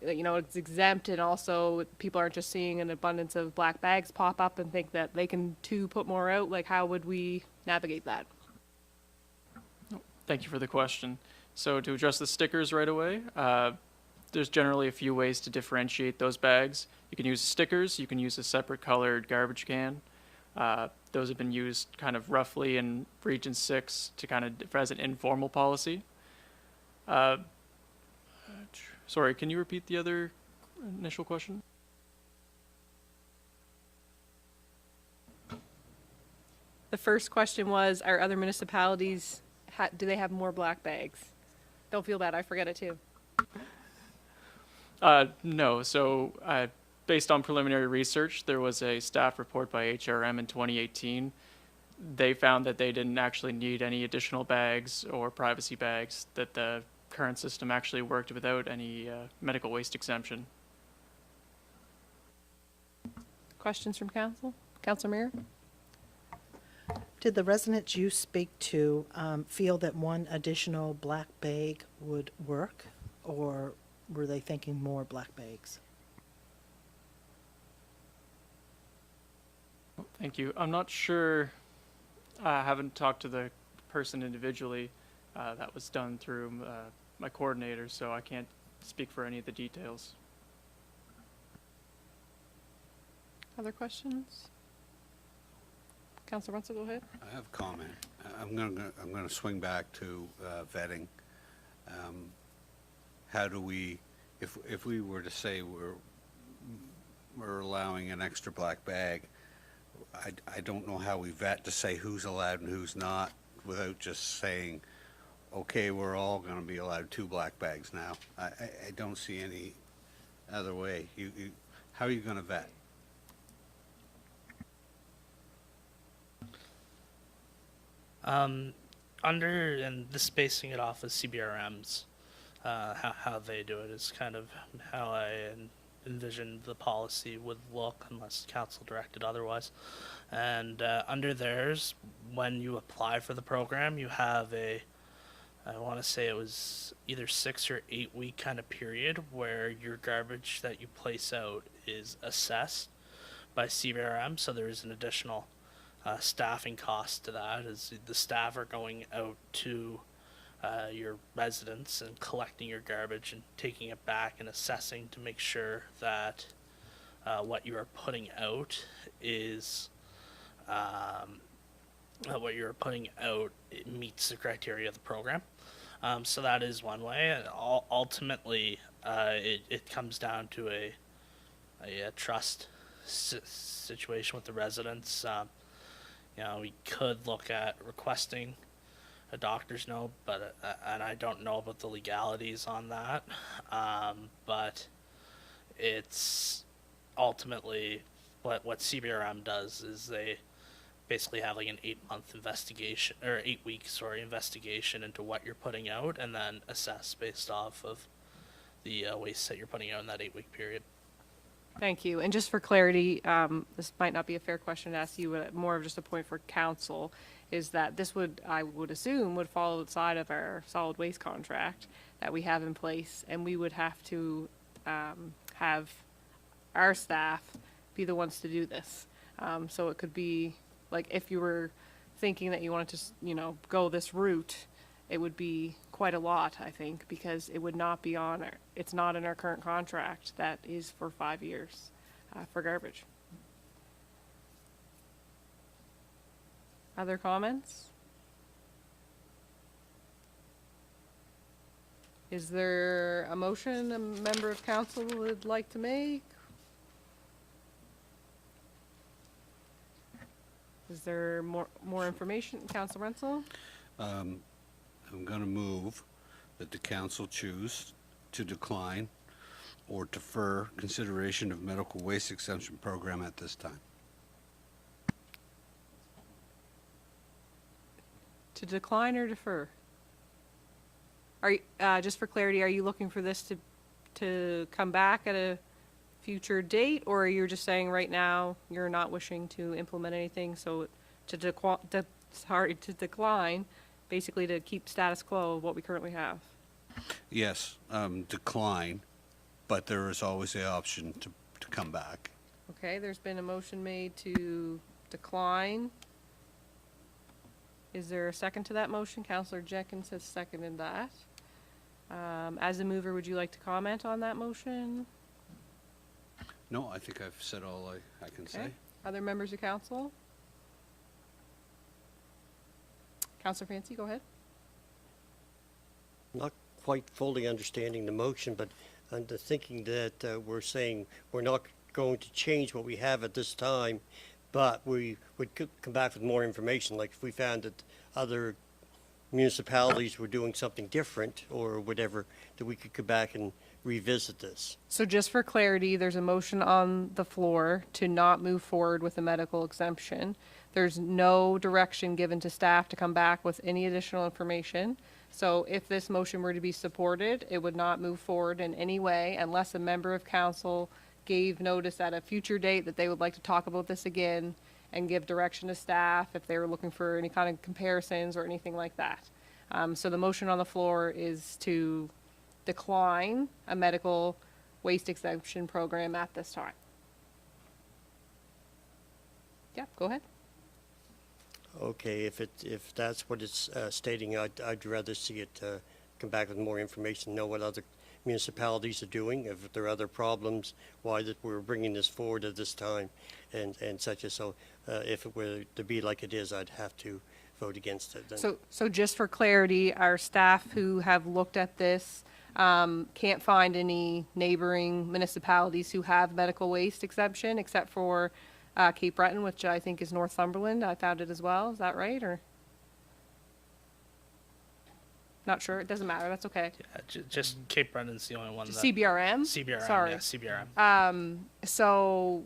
that, you know, it's exempt, and also people aren't just seeing an abundance of black bags pop up and think that they can too put more out? Like, how would we navigate that? Thank you for the question. So to address the stickers right away, there's generally a few ways to differentiate those bags. You can use stickers, you can use a separate colored garbage can. Those have been used kind of roughly in Region 6 to kind of as an informal policy. Sorry, can you repeat the other initial question? The first question was, are other municipalities, do they have more black bags? Don't feel bad, I forget it too. No. So, based on preliminary research, there was a staff report by HRM in 2018. They found that they didn't actually need any additional bags or privacy bags, that the current system actually worked without any medical waste exemption. Questions from council? Councilor Mayor? Did the residents you speak to feel that one additional black bag would work, or were they thinking more black bags? Thank you. I'm not sure. I haven't talked to the person individually. That was done through my coordinator, so I can't speak for any of the details. Other questions? Councilor Russell, go ahead. I have a comment. I'm going to swing back to vetting. How do we, if we were to say we're allowing an extra black bag, I don't know how we vet to say who's allowed and who's not without just saying, okay, we're all going to be allowed 2 black bags now. I don't see any other way. How are you going to vet? And this basing it off of CBRMs, how they do it is kind of how I envisioned the policy would look unless council directed otherwise. And under theirs, when you apply for the program, you have I want to say it was either 6 or 8 week kind of period where your garbage that you place out is assessed by CBRM. So there is an additional staffing cost to that, as the staff are going out to your residents and collecting your garbage and taking it back and assessing to make sure that what you are putting out is it meets the criteria of the program. So that is one way. And ultimately, it comes down to a trust situation with the residents. You know, we could look at requesting a doctor's note, but and I don't know about the legalities on that. But it's ultimately what CBRM does is they basically have like an 8-month investigation or 8-week investigation into what you're putting out, and then assess based off of the waste that you're putting out in that 8-week period. Thank you. And just for clarity, this might not be a fair question to ask you, but more of just a point for council, is that this would, I would assume, would fall outside of our solid waste contract that we have in place, and we would have to have our staff be the ones to do this. So it could be, like, if you were thinking that you wanted to, you know, go this route, it would be quite a lot, I think, because it would not be on our, it's not in our current contract that is for 5 years for garbage. Other comments? Is there a motion a member of council would like to make? Is there more information? Council Rensel? I'm going to move that the council choose to decline or defer consideration of medical waste exemption program at this time. To decline or defer? Are you, just for clarity, are you looking for this to come back at a future date, or you're just saying right now you're not wishing to implement anything, so to to decline, basically to keep status quo of what we currently have. Yes, decline, but there is always the option to come back. Okay, there's been a motion made to decline. Is there a second to that motion? Counselor Jenkins has seconded that. As a mover, would you like to comment on that motion? No, I think I've said all I can Okay. say. Other members of council? Counselor Fancy, go ahead. Not quite fully understanding the motion, but I'm just thinking that we're saying we're not going to change what we have at this time, but we would come back with more information, like if we found that other municipalities were doing something different or whatever, that we could come back and revisit this. So just for clarity, there's a motion on the floor to not move forward with a medical exemption. There's no direction given to staff to come back with any additional information. So if this motion were to be supported, it would not move forward in any way unless a member of council gave notice at a future date that they would like to talk about this again and give direction to staff if they were looking for any kind of comparisons or anything like that. So the motion on the floor is to decline a medical waste exemption program at this time. Yeah, go ahead. Okay, if that's what it's stating, I'd rather see it come back with more information, know what other municipalities are doing, if there are other problems, why that we're bringing this forward at this time, and such as so. If it were to be like it is, I'd have to vote against it. Then. So just for clarity, our staff who have looked at this can't find any neighboring municipalities who have medical waste exemption except for Cape Breton, which I think is Northumberland. I found it as well. Is that right, or? Not sure. It doesn't matter. That's okay. Just Cape Breton's the only one that. CBRM? CBRM, Sorry. yeah, CBRM. So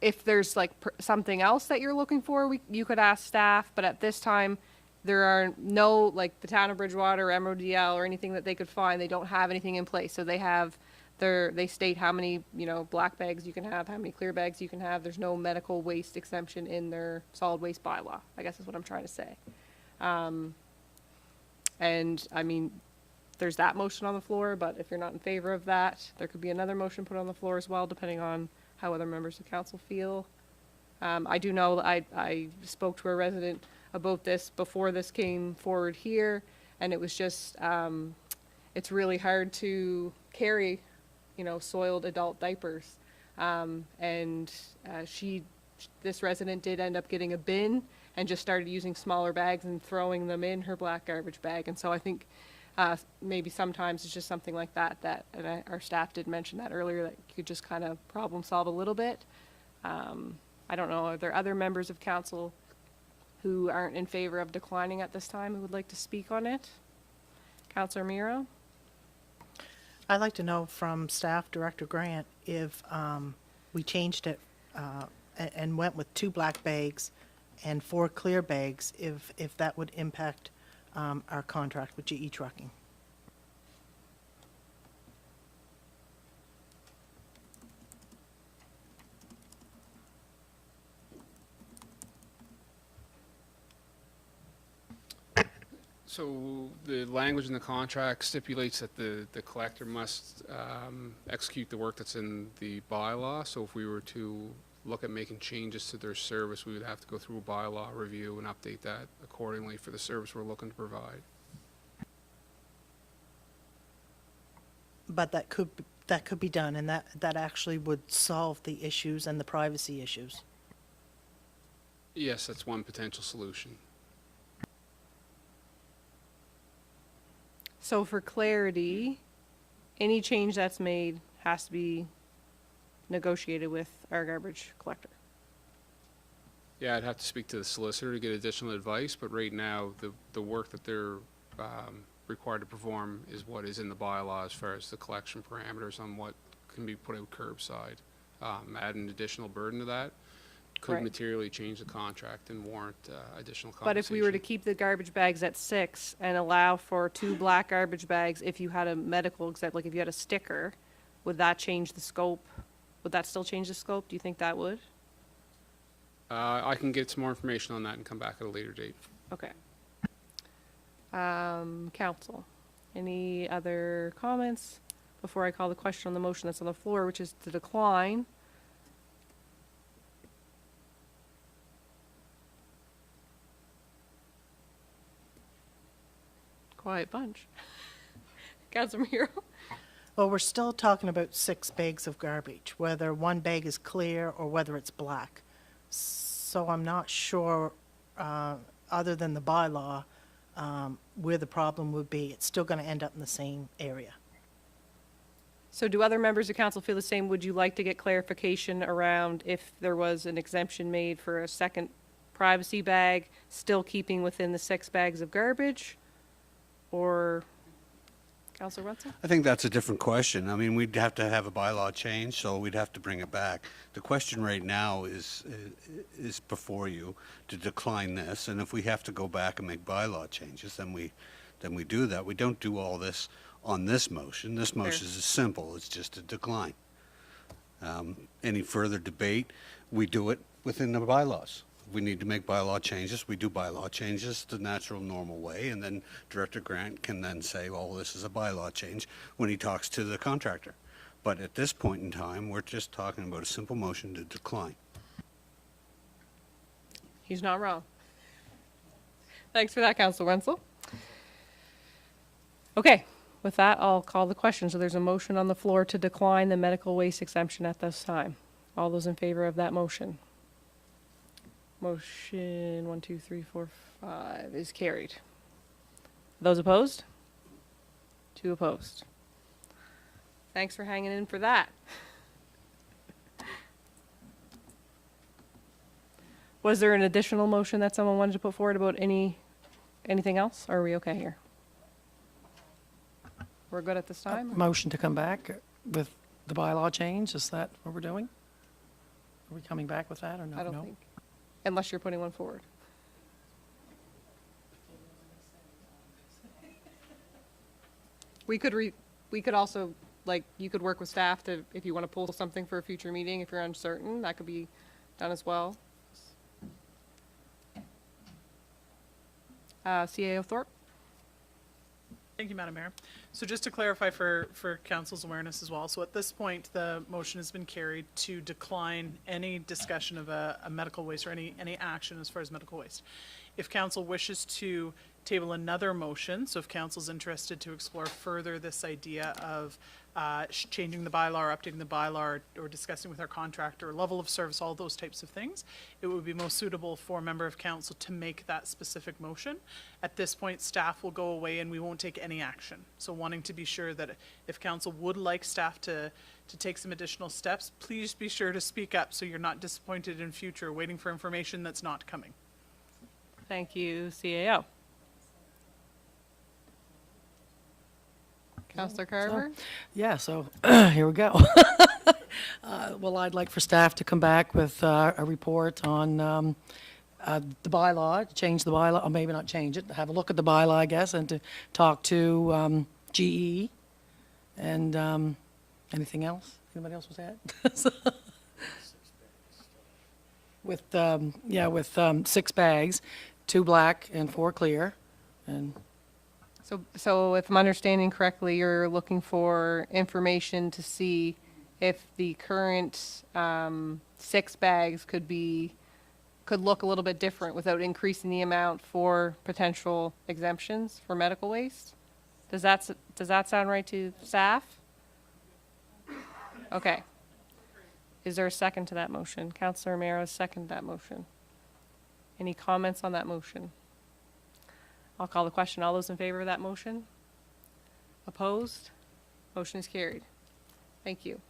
if there's like something else that you're looking for, you could ask staff, but at this time, there are no, like the town of Bridgewater, MODL, or anything that they could find. They don't have anything in place. So they state how many, black bags you can have, how many clear bags you can have. There's no medical waste exemption in their solid waste bylaw, I guess is what I'm trying to say. And I mean, there's that motion on the floor, but if you're not in favor of that, there could be another motion put on the floor as well, depending on how other members of council feel. I do know that I spoke to a resident about this before this came forward here, and it was just, it's really hard to carry, soiled adult diapers. This resident did end up getting a bin and just started using smaller bags and throwing them in her black garbage bag. And so I think maybe sometimes it's just something like that, and our staff did mention that earlier, that you could just kind of problem solve a little bit. I don't know, are there other members of council who aren't in favor of declining at this time who would like to speak on it? Councilor Miro? I'd like to know from Staff Director Grant if we changed it and went with 2 black bags and 4 clear bags, if that would impact our contract with GE Trucking. So the language in the contract stipulates that the collector must execute the work that's in the bylaw. So if we were to look at making changes to their service, we would have to go through a bylaw review and update that accordingly for the service we're looking to provide. But that could be done, and that actually would solve the issues and the privacy issues. Yes, that's one potential solution. So for clarity, any change that's made has to be negotiated with our garbage collector. Yeah, I'd have to speak to the solicitor to get additional advice, but right now, the work that they're required to perform is what is in the bylaw as far as the collection parameters on what can be put out curbside. Add an additional burden to that could Right. materially change the contract and warrant additional compensation. But if we were to keep the garbage bags at 6 and allow for 2 black garbage bags, if you had a medical exempt, like if you had a sticker, would that change the scope? Would that still change the scope? Do you think that would? I can get some more information on that and come back at a later date. Okay. Council, any other comments before I call the question on the motion that's on the floor, which is to decline? Quiet bunch. Councilor Miro? Well, we're still talking about 6 bags of garbage, whether one bag is clear or whether it's black. So I'm not sure, other than the bylaw, where the problem would be. It's still going to end up in the same area. So do other members of council feel the same? Would you like to get clarification around if there was an exemption made for a second privacy bag, still keeping within the 6 bags of garbage? Or, Councilor Russell? I think that's a different question. I mean, we'd have to have a bylaw change, so we'd have to bring it back. The question right now is before you to decline this, and if we have to go back and make bylaw changes, then we do that. We don't do all this on this motion. This motion is simple. It's just a decline. Any further debate, we do it within the bylaws. If we need to make bylaw changes, we do bylaw changes the natural, normal way, and then Director Grant can then say, well, this is a bylaw change when he talks to the contractor. But at this point in time, we're just talking about a simple motion to decline. He's not wrong. Thanks for that, Councilor Wenzel. Okay, with that, I'll call the question. So there's a motion on the floor to decline the medical waste exemption at this time. All those in favor of that motion? Motion 1, 2, 3, 4, 5 is carried. Those opposed? 2 opposed. Thanks for hanging in for that. Was there an additional motion that someone wanted to put forward about anything else? Or are we okay here? We're good at this time? Motion to come back with the bylaw change, is that what we're doing? Are we coming back with that or not? I don't No? think. Unless you're putting one forward. We could also, like, you could work with staff to, if you want to pull something for a future meeting, if you're uncertain, that could be done as well. CAO Thorpe? Thank you, Madam Mayor. So just to clarify for council's awareness as well, so at this point, the motion has been carried to decline any discussion of a medical waste or any action as far as medical waste. If council wishes to table another motion, so if council's interested to explore further this idea of changing the bylaw or updating the bylaw or discussing with our contractor, level of service, all those types of things, it would be most suitable for a member of council to make that specific motion. At this point, staff will go away and we won't take any action. So wanting to be sure that if council would like staff to take some additional steps, please be sure to speak up so you're not disappointed in future waiting for information that's not coming. Thank you, CAO. Councilor Carver? Yeah, so here we go. Well, I'd like for staff to come back with a report on the bylaw, change the bylaw, or maybe not change it, have a look at the bylaw, I guess, and to talk to GE and anything else? Anybody else was that? With 6 bags, 2 black and 4 clear, and So if I'm understanding correctly, you're looking for information to see if the current 6 bags could look a little bit different without increasing the amount for potential exemptions for medical waste? Does that sound right to staff? Okay. Is there a second to that motion? Councilor Romero, second that motion. Any comments on that motion? I'll call the question. All those in favor of that motion? Opposed? Motion is carried. Thank you.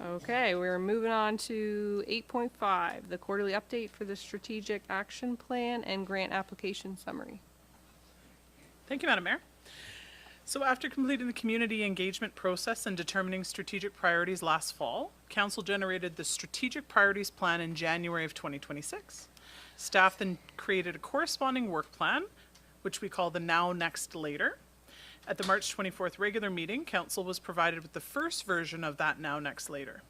Okay, we're moving on to 8.5, the quarterly update for the strategic action plan and grant application summary. Thank you, Madam Mayor. So after completing the community engagement process and determining strategic priorities last fall, Council generated the Strategic Priorities Plan in January of 2026. Staff then created a corresponding work plan, which we call the Now, Next, Later. At the March 24th regular meeting, council was provided with the first version of that Now Next Later.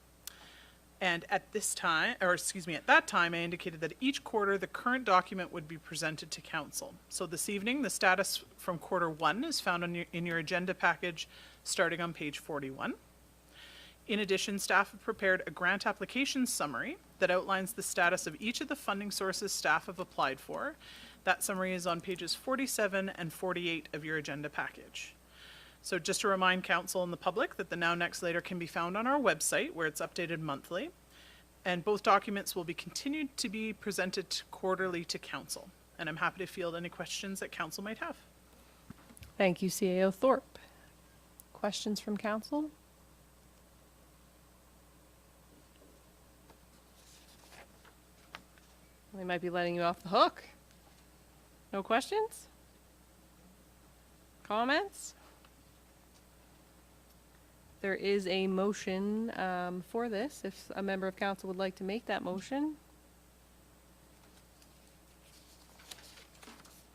And at this time, or excuse me, at that time, I indicated that each quarter the current document would be presented to council. So this evening, the status from quarter 1 is found in your agenda package starting on page 41. In addition, staff have prepared a grant application summary that outlines the status of each of the funding sources staff have applied for. That summary is on pages 47 and 48 of your agenda package. So just to remind council and the public that the Now Next Later can be found on our website where it's updated monthly. And both documents will be continued to be presented quarterly to council. And I'm happy to field any questions that council might have. Thank you, CAO Thorpe. Questions from council? We might be letting you off the hook. No questions? Comments? There is a motion for this, if a member of council would like to make that motion.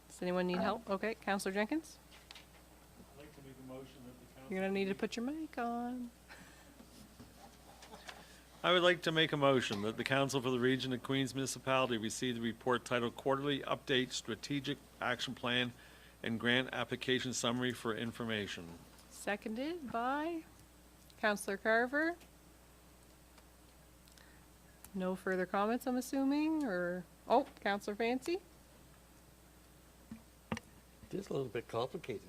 Does anyone need help? Okay, Councillor Jenkins? I'd like to make a motion that the council. You're gonna need to put your mic on. I would like to make a motion that the Council for the Region of Queens Municipality receive the report titled Quarterly Update Strategic Action Plan and Grant Application Summary for information. Seconded by Councillor Carver. No further comments, I'm assuming, or, oh, Councillor Fancy? It is a little bit complicated.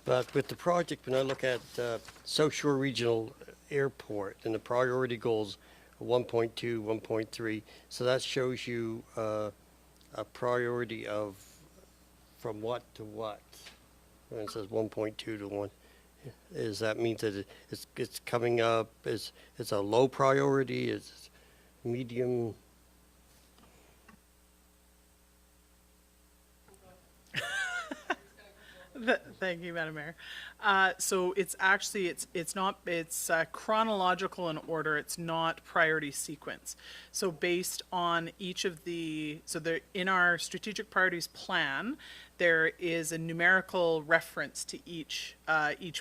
But with the project, when I look at South Shore Regional Airport and the priority goals, 1.2, 1.3, so that shows you a priority of from what to what. When it says 1.2 to 1, is that means that it's coming up? It's a low priority? It's medium? Thank you, Madam Mayor. So it's actually, it's chronological in order. It's not priority sequence. So based on each of the, so there, in our strategic priorities plan, there is a numerical reference to each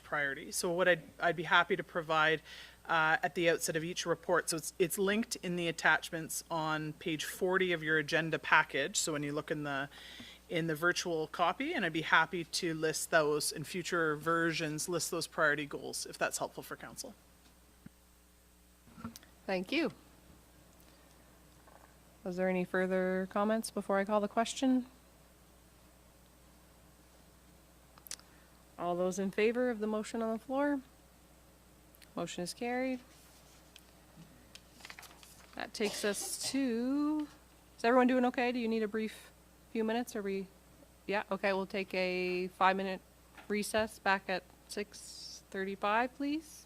priority. So what I'd be happy to provide at the outset of each report. So it's linked in the attachments on page 40 of your agenda package. So when you look in the virtual copy, and I'd be happy to list those in future versions, list those priority goals, if that's helpful for council. Thank you. Was there any further comments before I call the question? All those in favor of the motion on the floor? Motion is carried. That takes us to, is everyone doing okay? Do you need a brief few minutes? Are we, yeah, okay, we'll take a 5-minute recess back at 6:35, please.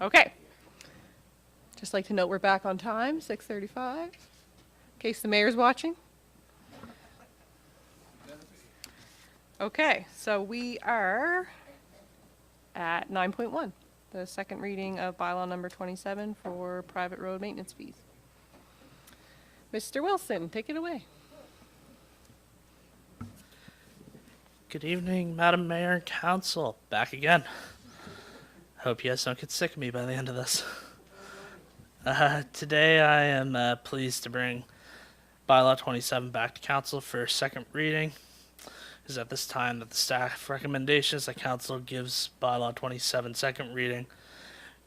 Okay. Just like to note we're back on time, 6:35, in case the mayor's watching. Okay, so we are at 9.1, the second reading of bylaw number 27 for private road maintenance fees. Mr. Wilson, take it away. Good evening, Madam Mayor and Council. Back again. Hope you guys don't get sick of me by the end of this. Today I am pleased to bring bylaw 27 back to Council for second reading. It is at this time that the staff recommendations that Council gives bylaw 27 second reading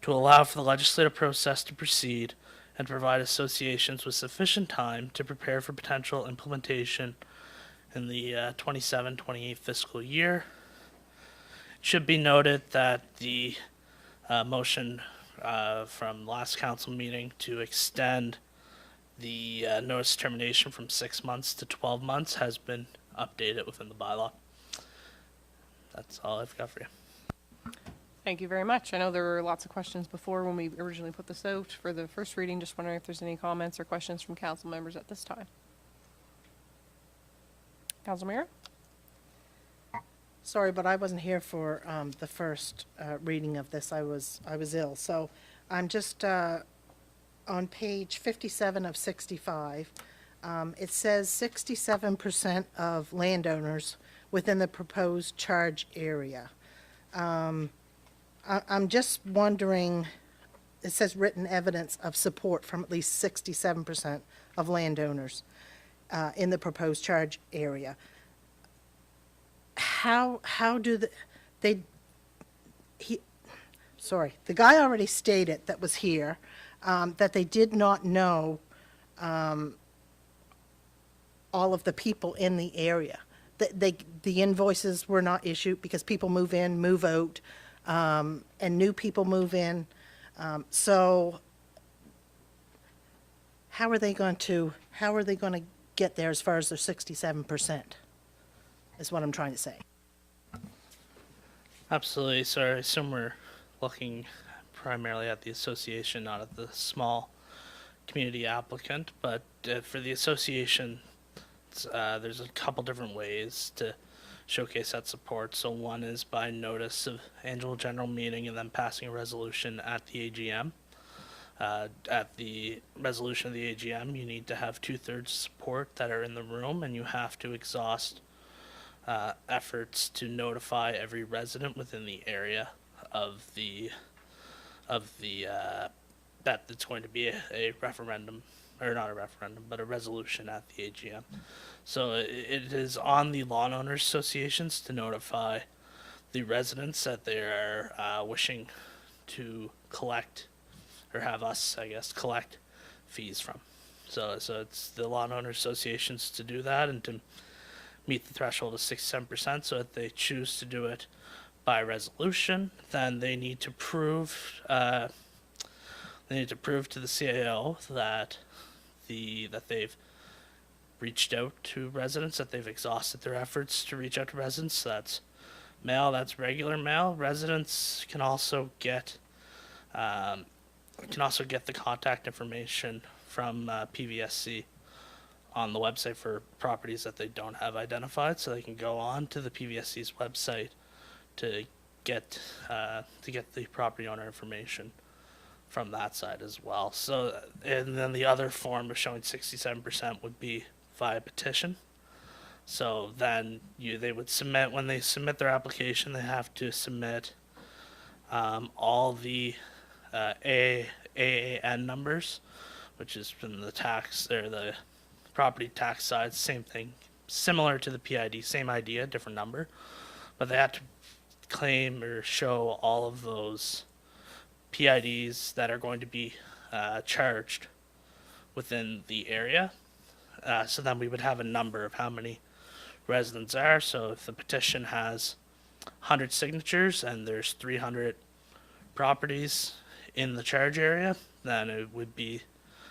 to allow for the legislative process to proceed and provide associations with sufficient time to prepare for potential implementation in the 27-28 fiscal year. It should be noted that the motion from last council meeting to extend the notice of termination from 6 months to 12 months has been updated within the bylaw. That's all I've got for you. Thank you very much. I know there were lots of questions before when we originally put this out for the first reading. Just wondering if there's any comments or questions from council members at this time. Council Mayor? Sorry, but I wasn't here for the first reading of this. I was ill. So I'm just on page 57 of 65. It says 67% of landowners within the proposed charge area. I'm just wondering, it says written evidence of support from at least 67% of landowners in the proposed charge area. How do the guy already stated that was here that they did not know all of the people in the area. The invoices were not issued because people move in, move out, and new people move in. So how are they going to get there as far as their 67%? Is what I'm trying to say. Absolutely. So I assume we're looking primarily at the association, not at the small community applicant. But for the association, there's a couple different ways to showcase that support. So one is by notice of annual general meeting and then passing a resolution at the AGM. At the resolution of the AGM, you need to have 2/3 support that are in the room, and you have to exhaust efforts to notify every resident within the area of the that it's going to be a referendum, or not a referendum, but a resolution at the AGM. So it is on the lawn owners associations to notify the residents that they are wishing to collect, or have us, I guess, collect fees from. So it's the lawn owners associations to do that and to meet the threshold of 67%. So if they choose to do it by resolution, then they need to prove to the CAO that they've reached out to residents, that they've exhausted their efforts to reach out to residents. So that's mail, that's regular mail. Residents can also get the contact information from PVSC on the website for properties that they don't have identified, so they can go on to the PVSC's website to get the property owner information from that side as well. So, and then the other form of showing 67% would be via petition. So then they would submit, when they submit their application, they have to submit all the AAN numbers, which is from the tax, or the property tax side, same thing, similar to the PID, same idea, different number, but they have to claim or show all of those PIDs that are going to be charged within the area. So then we would have a number of how many residents are. So if the petition has 100 signatures and there's 300 properties in the charge area, then it would be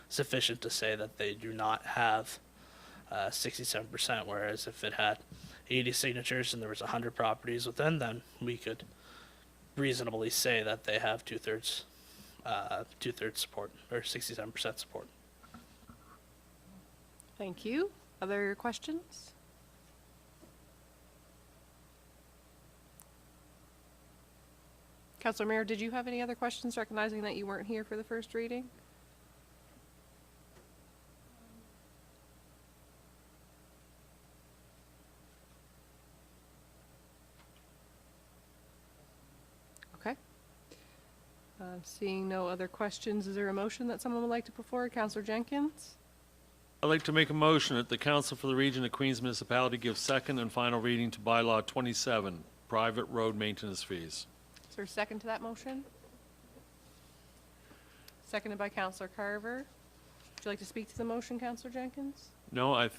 sufficient to say that they do not have 67%, whereas if it had 80 signatures and there was 100 properties within, then we could reasonably say that they have 2/3 2/3 support, or 67% support. Thank you. Other questions? Councilor Mayor, did you have any other questions, recognizing that you weren't here for the first reading? Okay. Seeing no other questions, is there a motion that someone would like to put forward? Councilor Jenkins? I'd like to make a motion that the Council for the Region of Queens Municipality give second and final reading to bylaw 27, private road maintenance fees. Is there a second to that motion? Seconded by Councilor Carver. Would you like to speak to the motion, Councilor Jenkins? No, I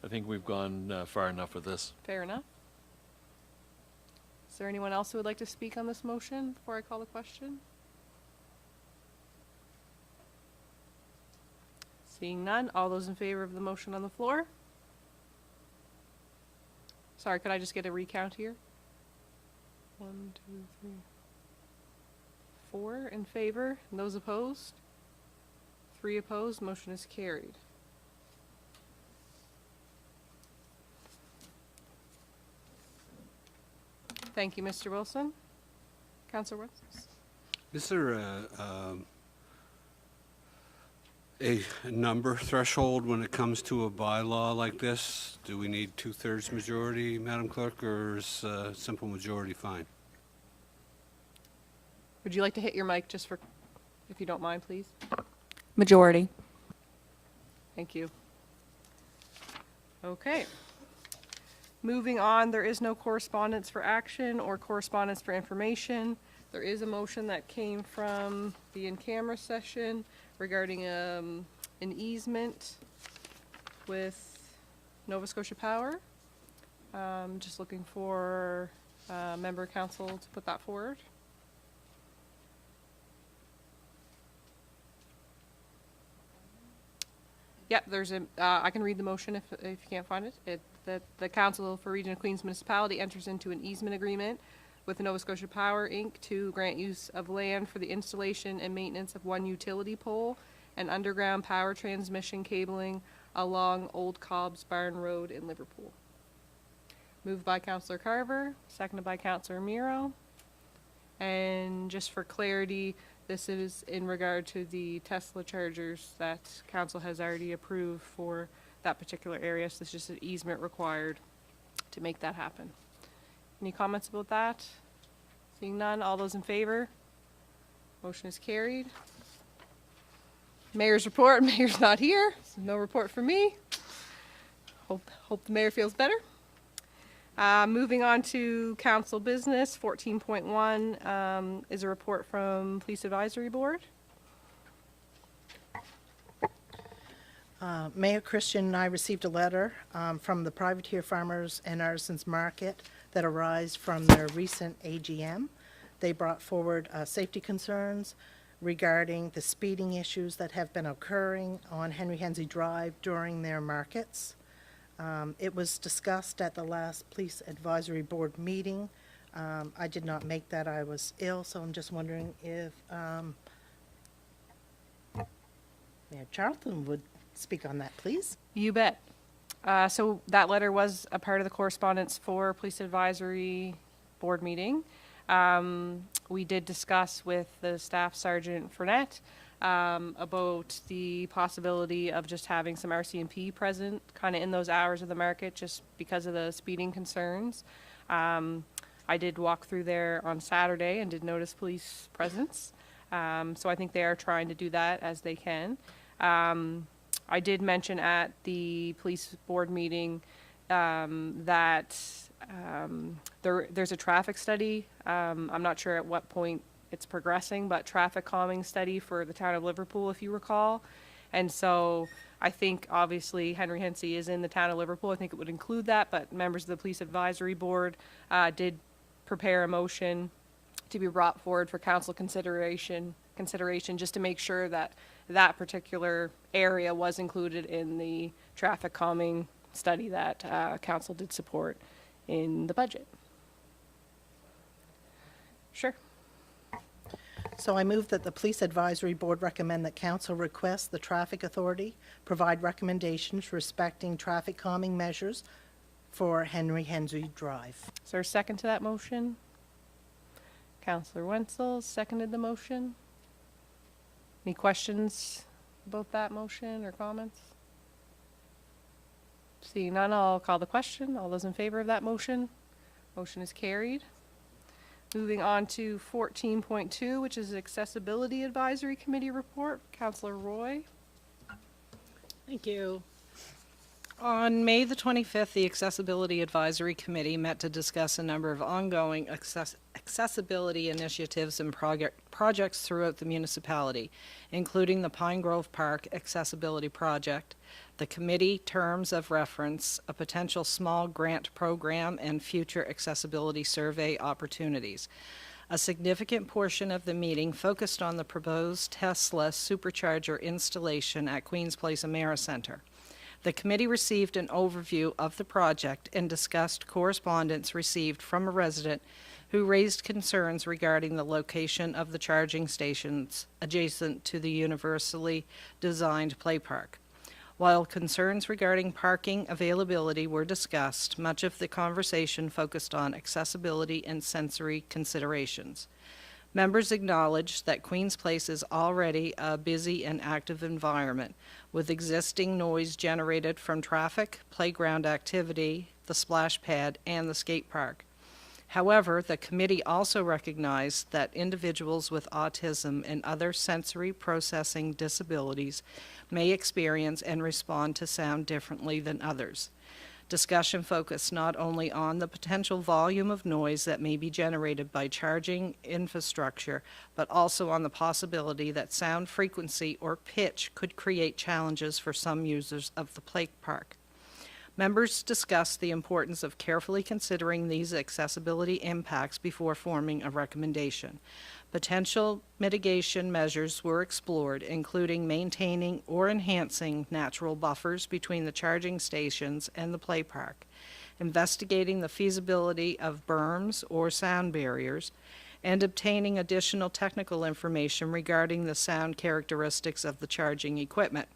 think we've gone far enough with this. Fair enough. Is there anyone else who would like to speak on this motion before I call the question? Seeing none, all those in favor of the motion on the floor? Sorry, could I just get a recount here? 1, 2, 3, 4 in favor, and those opposed? 3 opposed, motion is carried. Thank you, Mr. Wilson. Councilor Wilson? Is there a number threshold when it comes to a bylaw like this? Do we need 2/3 majority, Madam Clerk, or is simple majority fine? Would you like to hit your mic just for, if you don't mind, please? Majority. Thank you. Okay. Moving on, there is no correspondence for action or correspondence for information. There is a motion that came from the in-camera session regarding an easement with Nova Scotia Power. Just looking for a member of council to put that forward. Yep, there's a, I can read the motion if you can't find it. That the Council for Region of Queens Municipality enters into an easement agreement with Nova Scotia Power, Inc. to grant use of land for the installation and maintenance of one utility pole and underground power transmission cabling along Old Cobb's Barn Road in Liverpool. Moved by Councillor Carver, seconded by Councillor Miro. And just for clarity, this is in regard to the Tesla chargers that council has already approved for that particular area. So there's just an easement required to make that happen. Any comments about that? Seeing none, all those in favor? Motion is carried. Mayor's report. Mayor's not here, so no report from me. Hope the mayor feels better. Moving on to council business, 14.1 is a report from Police Advisory Board. Mayor Christian and I received a letter from the Privateer Farmers and Artisans Market that arose from their recent AGM. They brought forward safety concerns regarding the speeding issues that have been occurring on Henry Hensey Drive during their markets. It was discussed at the last Police Advisory Board meeting. I did not make that. I was ill, so I'm just wondering if Mayor Charlton would speak on that, please. You bet. So that letter was a part of the correspondence for Police Advisory Board meeting. We did discuss with the Staff Sergeant Fournette about the possibility of just having some RCMP present kind of in those hours of the market just because of the speeding concerns. I did walk through there on Saturday and did notice police presence. So I think they are trying to do that as they can. I did mention at the police board meeting that there's a traffic study. I'm not sure at what point it's progressing, but traffic calming study for the town of Liverpool, if you recall. And so I think obviously Henry Hensey is in the town of Liverpool. I think it would include that, but members of the Police Advisory Board did prepare a motion to be brought forward for council consideration just to make sure that that particular area was included in the traffic calming study that council did support in the budget. Sure. So I move that the Police Advisory Board recommend that council request the Traffic Authority provide recommendations respecting traffic calming measures for Henry Drive. Is there a second to that motion? Counselor Wenzel seconded the motion. Any questions about that motion or comments? Seeing none, I'll call the question. All those in favor of that motion? Motion is carried. Moving on to 14.2, which is Accessibility Advisory Committee report. Counselor Roy. Thank you. On May the 25th, the Accessibility Advisory Committee met to discuss a number of ongoing accessibility initiatives and projects throughout the municipality, including the Pine Grove Park Accessibility Project, the committee terms of reference, a potential small grant program, and future accessibility survey opportunities. A significant portion of the meeting focused on the proposed Tesla supercharger installation at Queen's Place Americenter. The committee received an overview of the project and discussed correspondence received from a resident who raised concerns regarding the location of the charging stations adjacent to the universally designed play park. While concerns regarding parking availability were discussed, much of the conversation focused on accessibility and sensory considerations. Members acknowledged that Queen's Place is already a busy and active environment, with existing noise generated from traffic, playground activity, the splash pad, and the skate park. However, the committee also recognized that individuals with autism and other sensory processing disabilities may experience and respond to sound differently than others. Discussion focused not only on the potential volume of noise that may be generated by charging infrastructure, but also on the possibility that sound frequency or pitch could create challenges for some users of the play park. Members discussed the importance of carefully considering these accessibility impacts before forming a recommendation. Potential mitigation measures were explored, including maintaining or enhancing natural buffers between the charging stations and the play park, investigating the feasibility of berms or sound barriers, and obtaining additional technical information regarding the sound characteristics of the charging equipment.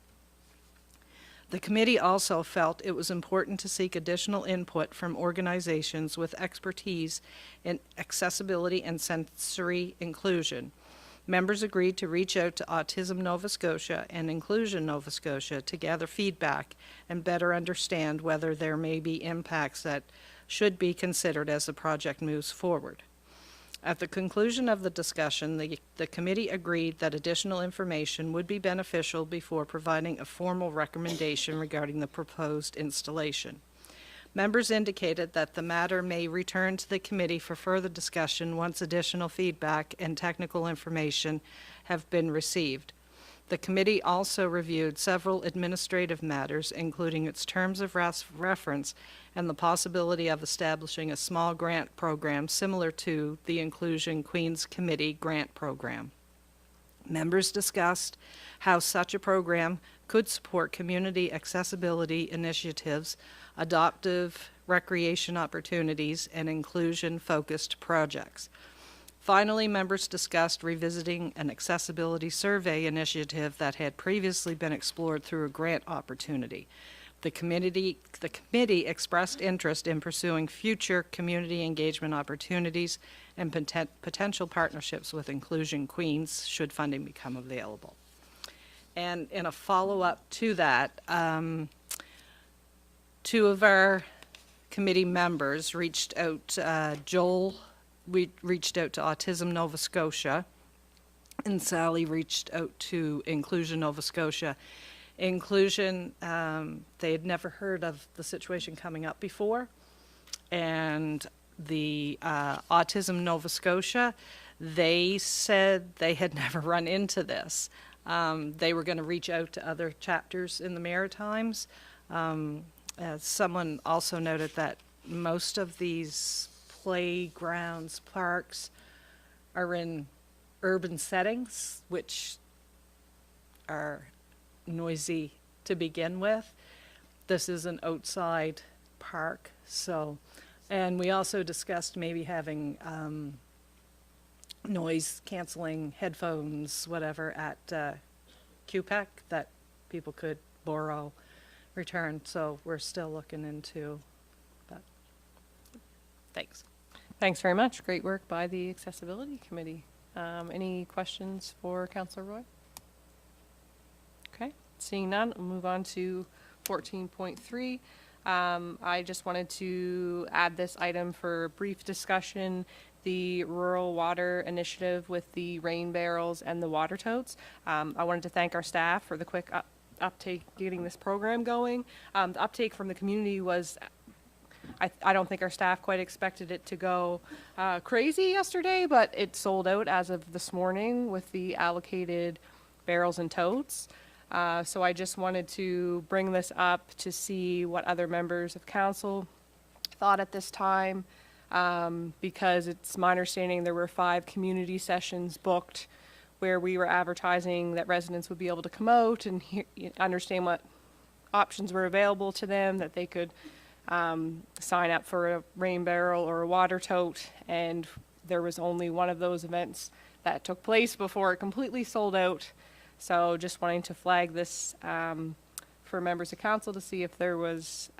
The committee also felt it was important to seek additional input from organizations with expertise in accessibility and sensory inclusion. Members agreed to reach out to Autism Nova Scotia and Inclusion Nova Scotia to gather feedback and better understand whether there may be impacts that should be considered as the project moves forward. At the conclusion of the discussion, the committee agreed that additional information would be beneficial before providing a formal recommendation regarding the proposed installation. Members indicated that the matter may return to the committee for further discussion once additional feedback and technical information have been received. The committee also reviewed several administrative matters, including its terms of reference and the possibility of establishing a small grant program similar to the Inclusion Queens Committee grant program. Members discussed how such a program could support community accessibility initiatives, adaptive recreation opportunities, and inclusion-focused projects. Finally, members discussed revisiting an accessibility survey initiative that had previously been explored through a grant opportunity. The committee expressed interest in pursuing future community engagement opportunities and potential partnerships with Inclusion Queens should funding become available. And in a follow-up to that, two of our committee members reached out, we reached out to Autism Nova Scotia, and Sally reached out to Inclusion Nova Scotia. Inclusion, they had never heard of the situation coming up before, and the Autism Nova Scotia, they said they had never run into this. They were going to reach out to other chapters in the Maritimes. Someone also noted that most of these playgrounds, parks, are in urban settings, which are noisy to begin with. This is an outside park, so, and we also discussed maybe having noise canceling headphones, whatever, at QPEC that people could borrow, return. So we're still looking into that. Thanks. Thanks very much. Great work by the Accessibility Committee. Any questions for Councillor Roy? Okay, seeing none, we'll move on to 14.3. I just wanted to add this item for brief discussion, the Rural Water Initiative with the rain barrels and the water totes. I wanted to thank our staff for the quick uptake getting this program going. The uptake from the community was, I don't think our staff quite expected it to go crazy yesterday, but it sold out as of this morning with the allocated barrels and totes. So I just wanted to bring this up to see what other members of council thought at this time, because it's my understanding there were 5 community sessions booked where we were advertising that residents would be able to come out and understand what options were available to them, that they could sign up for a rain barrel or a water tote, and there was only one of those events that took place before it completely sold out. So just wanting to flag this for members of council to see if there was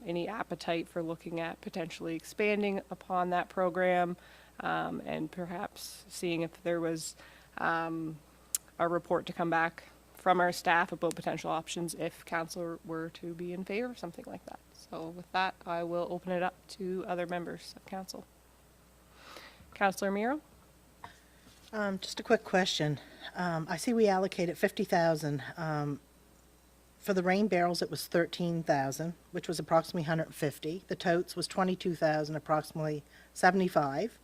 any appetite for looking at potentially expanding upon that program, and perhaps seeing if there was a report to come back from our staff about potential options if council were to be in favor of something like that. So with that, I will open it up to other members of council. Councillor Miro? Just a quick question. I see we allocated 50,000. For the rain barrels, it was 13,000, which was approximately 150. The totes was 22,000, approximately 75.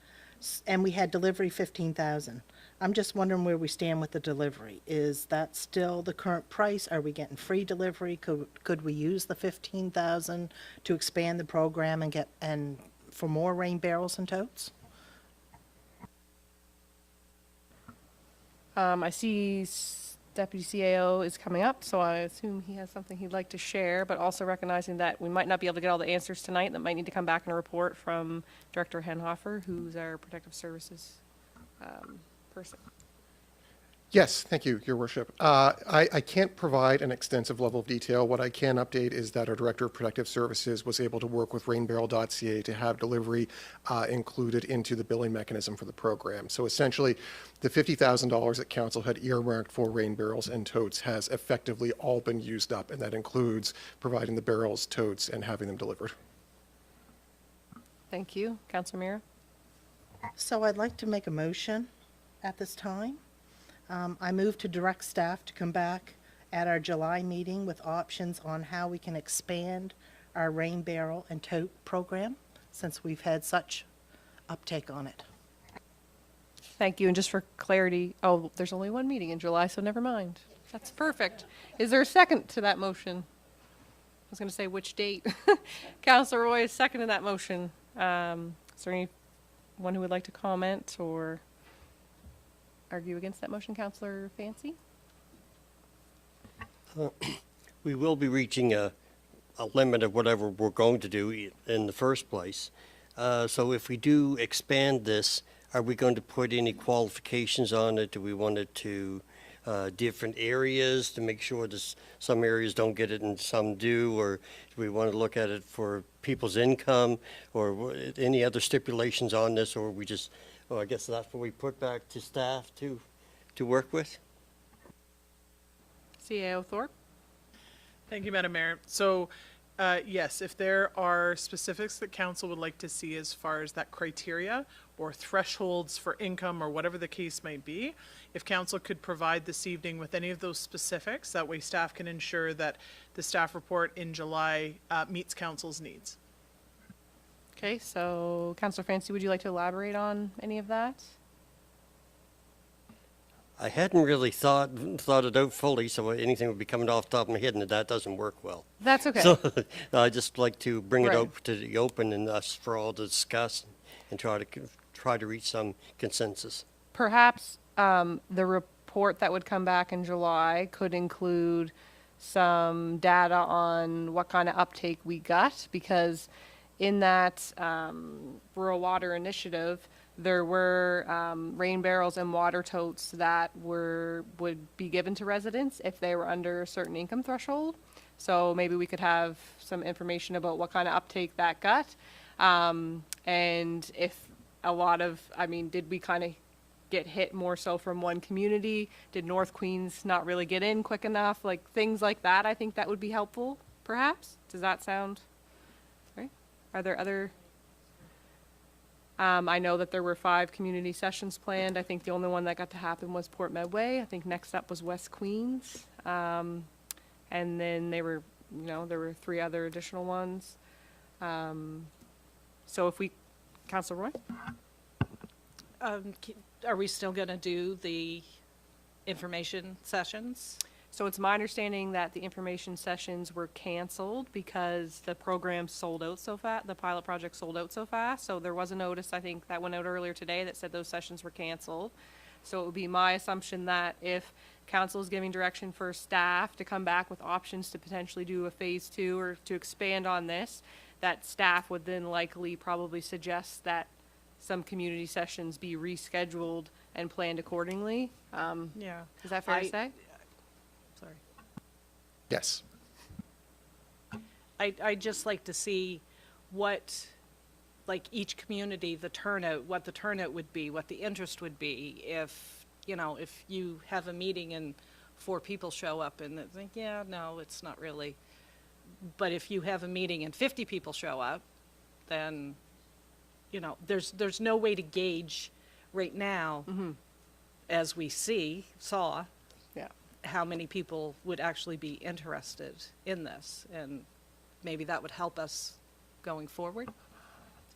And we had delivery 15,000. I'm just wondering where we stand with the delivery. Is that still the current price? Are we getting free delivery? Could we use the 15,000 to expand the program and get for more rain barrels and totes? I see Deputy CAO is coming up, so I assume he has something he'd like to share, but also recognizing that we might not be able to get all the answers tonight, that might need to come back in a report from Director Henhofer, who's our Protective Services person. Yes, thank you, Your Worship. I can't provide an extensive level of detail. What I can update is that our Director of Protective Services was able to work with rainbarrel.ca to have delivery included into the billing mechanism for the program. So essentially, the $50,000 that Council had earmarked for rain barrels and totes has effectively all been used up, and that includes providing the barrels, totes, and having them delivered. Thank you. Councillor Mira? So I'd like to make a motion at this time. I move to direct staff to come back at our July meeting with options on how we can expand our rain barrel and tote program, since we've had such uptake on it. Thank you. And just for clarity, oh, there's only one meeting in July, so never mind. That's perfect. Is there a second to that motion? I was going to say which date. Councillor Roy is seconding that motion. Is there anyone who would like to comment or argue against that motion? Councillor Fancy? We will be reaching a limit of whatever we're going to do in the first place. So if we do expand this, are we going to put any qualifications on it? Do we want it to different areas to make sure that some areas don't get it and some do? Or do we want to look at it for people's income, or any other stipulations on this? Or we just, well, I guess that's what we put back to staff to work with. CAO Thorpe? Thank you, Madam Mayor. So, yes, if there are specifics that council would like to see as far as that criteria or thresholds for income or whatever the case might be, if council could provide this evening with any of those specifics, that way staff can ensure that the staff report in July meets council's needs. Okay, so Councillor Fancy, would you like to elaborate on any of that? I hadn't really thought it out fully, so anything would be coming off the top of my head, and that doesn't work well. That's okay. So I just like to bring it Right. out to the open and us for all to discuss and try to reach some consensus. Perhaps the report that would come back in July could include some data on what kind of uptake we got, because in that rural water initiative, there were rain barrels and water totes that would be given to residents if they were under a certain income threshold. So maybe we could have some information about what kind of uptake that got. And if a lot of, I mean, did we kind of get hit more so from one community? Did North Queens not really get in quick enough? Like things like that, I think that would be helpful, perhaps. Does that sound right? Are there other? I know that there were 5 community sessions planned. I think the only one that got to happen was Port Medway. I think next up was West Queens. And then there were 3 other additional ones. So if we, Councilor Roy? Are we still going to do the information sessions? So it's my understanding that the information sessions were canceled because the program sold out so fast, the pilot project sold out so fast. So there was a notice, I think, that went out earlier today that said those sessions were canceled. So it would be my assumption that if council is giving direction for staff to come back with options to potentially do a phase 2 or to expand on this, that staff would then likely probably suggest that some community sessions be rescheduled and planned accordingly. Yeah. Is that fair to say? Sorry. Yes. I'd just like to see what, like each community, what the turnout would be, what the interest would be if you have a meeting and 4 people show up and they think, yeah, no, it's not really. But if you have a meeting and 50 people show up, then, there's no way to gauge right now, as we saw, Yeah. how many people would actually be interested in this. And maybe that would help us going forward.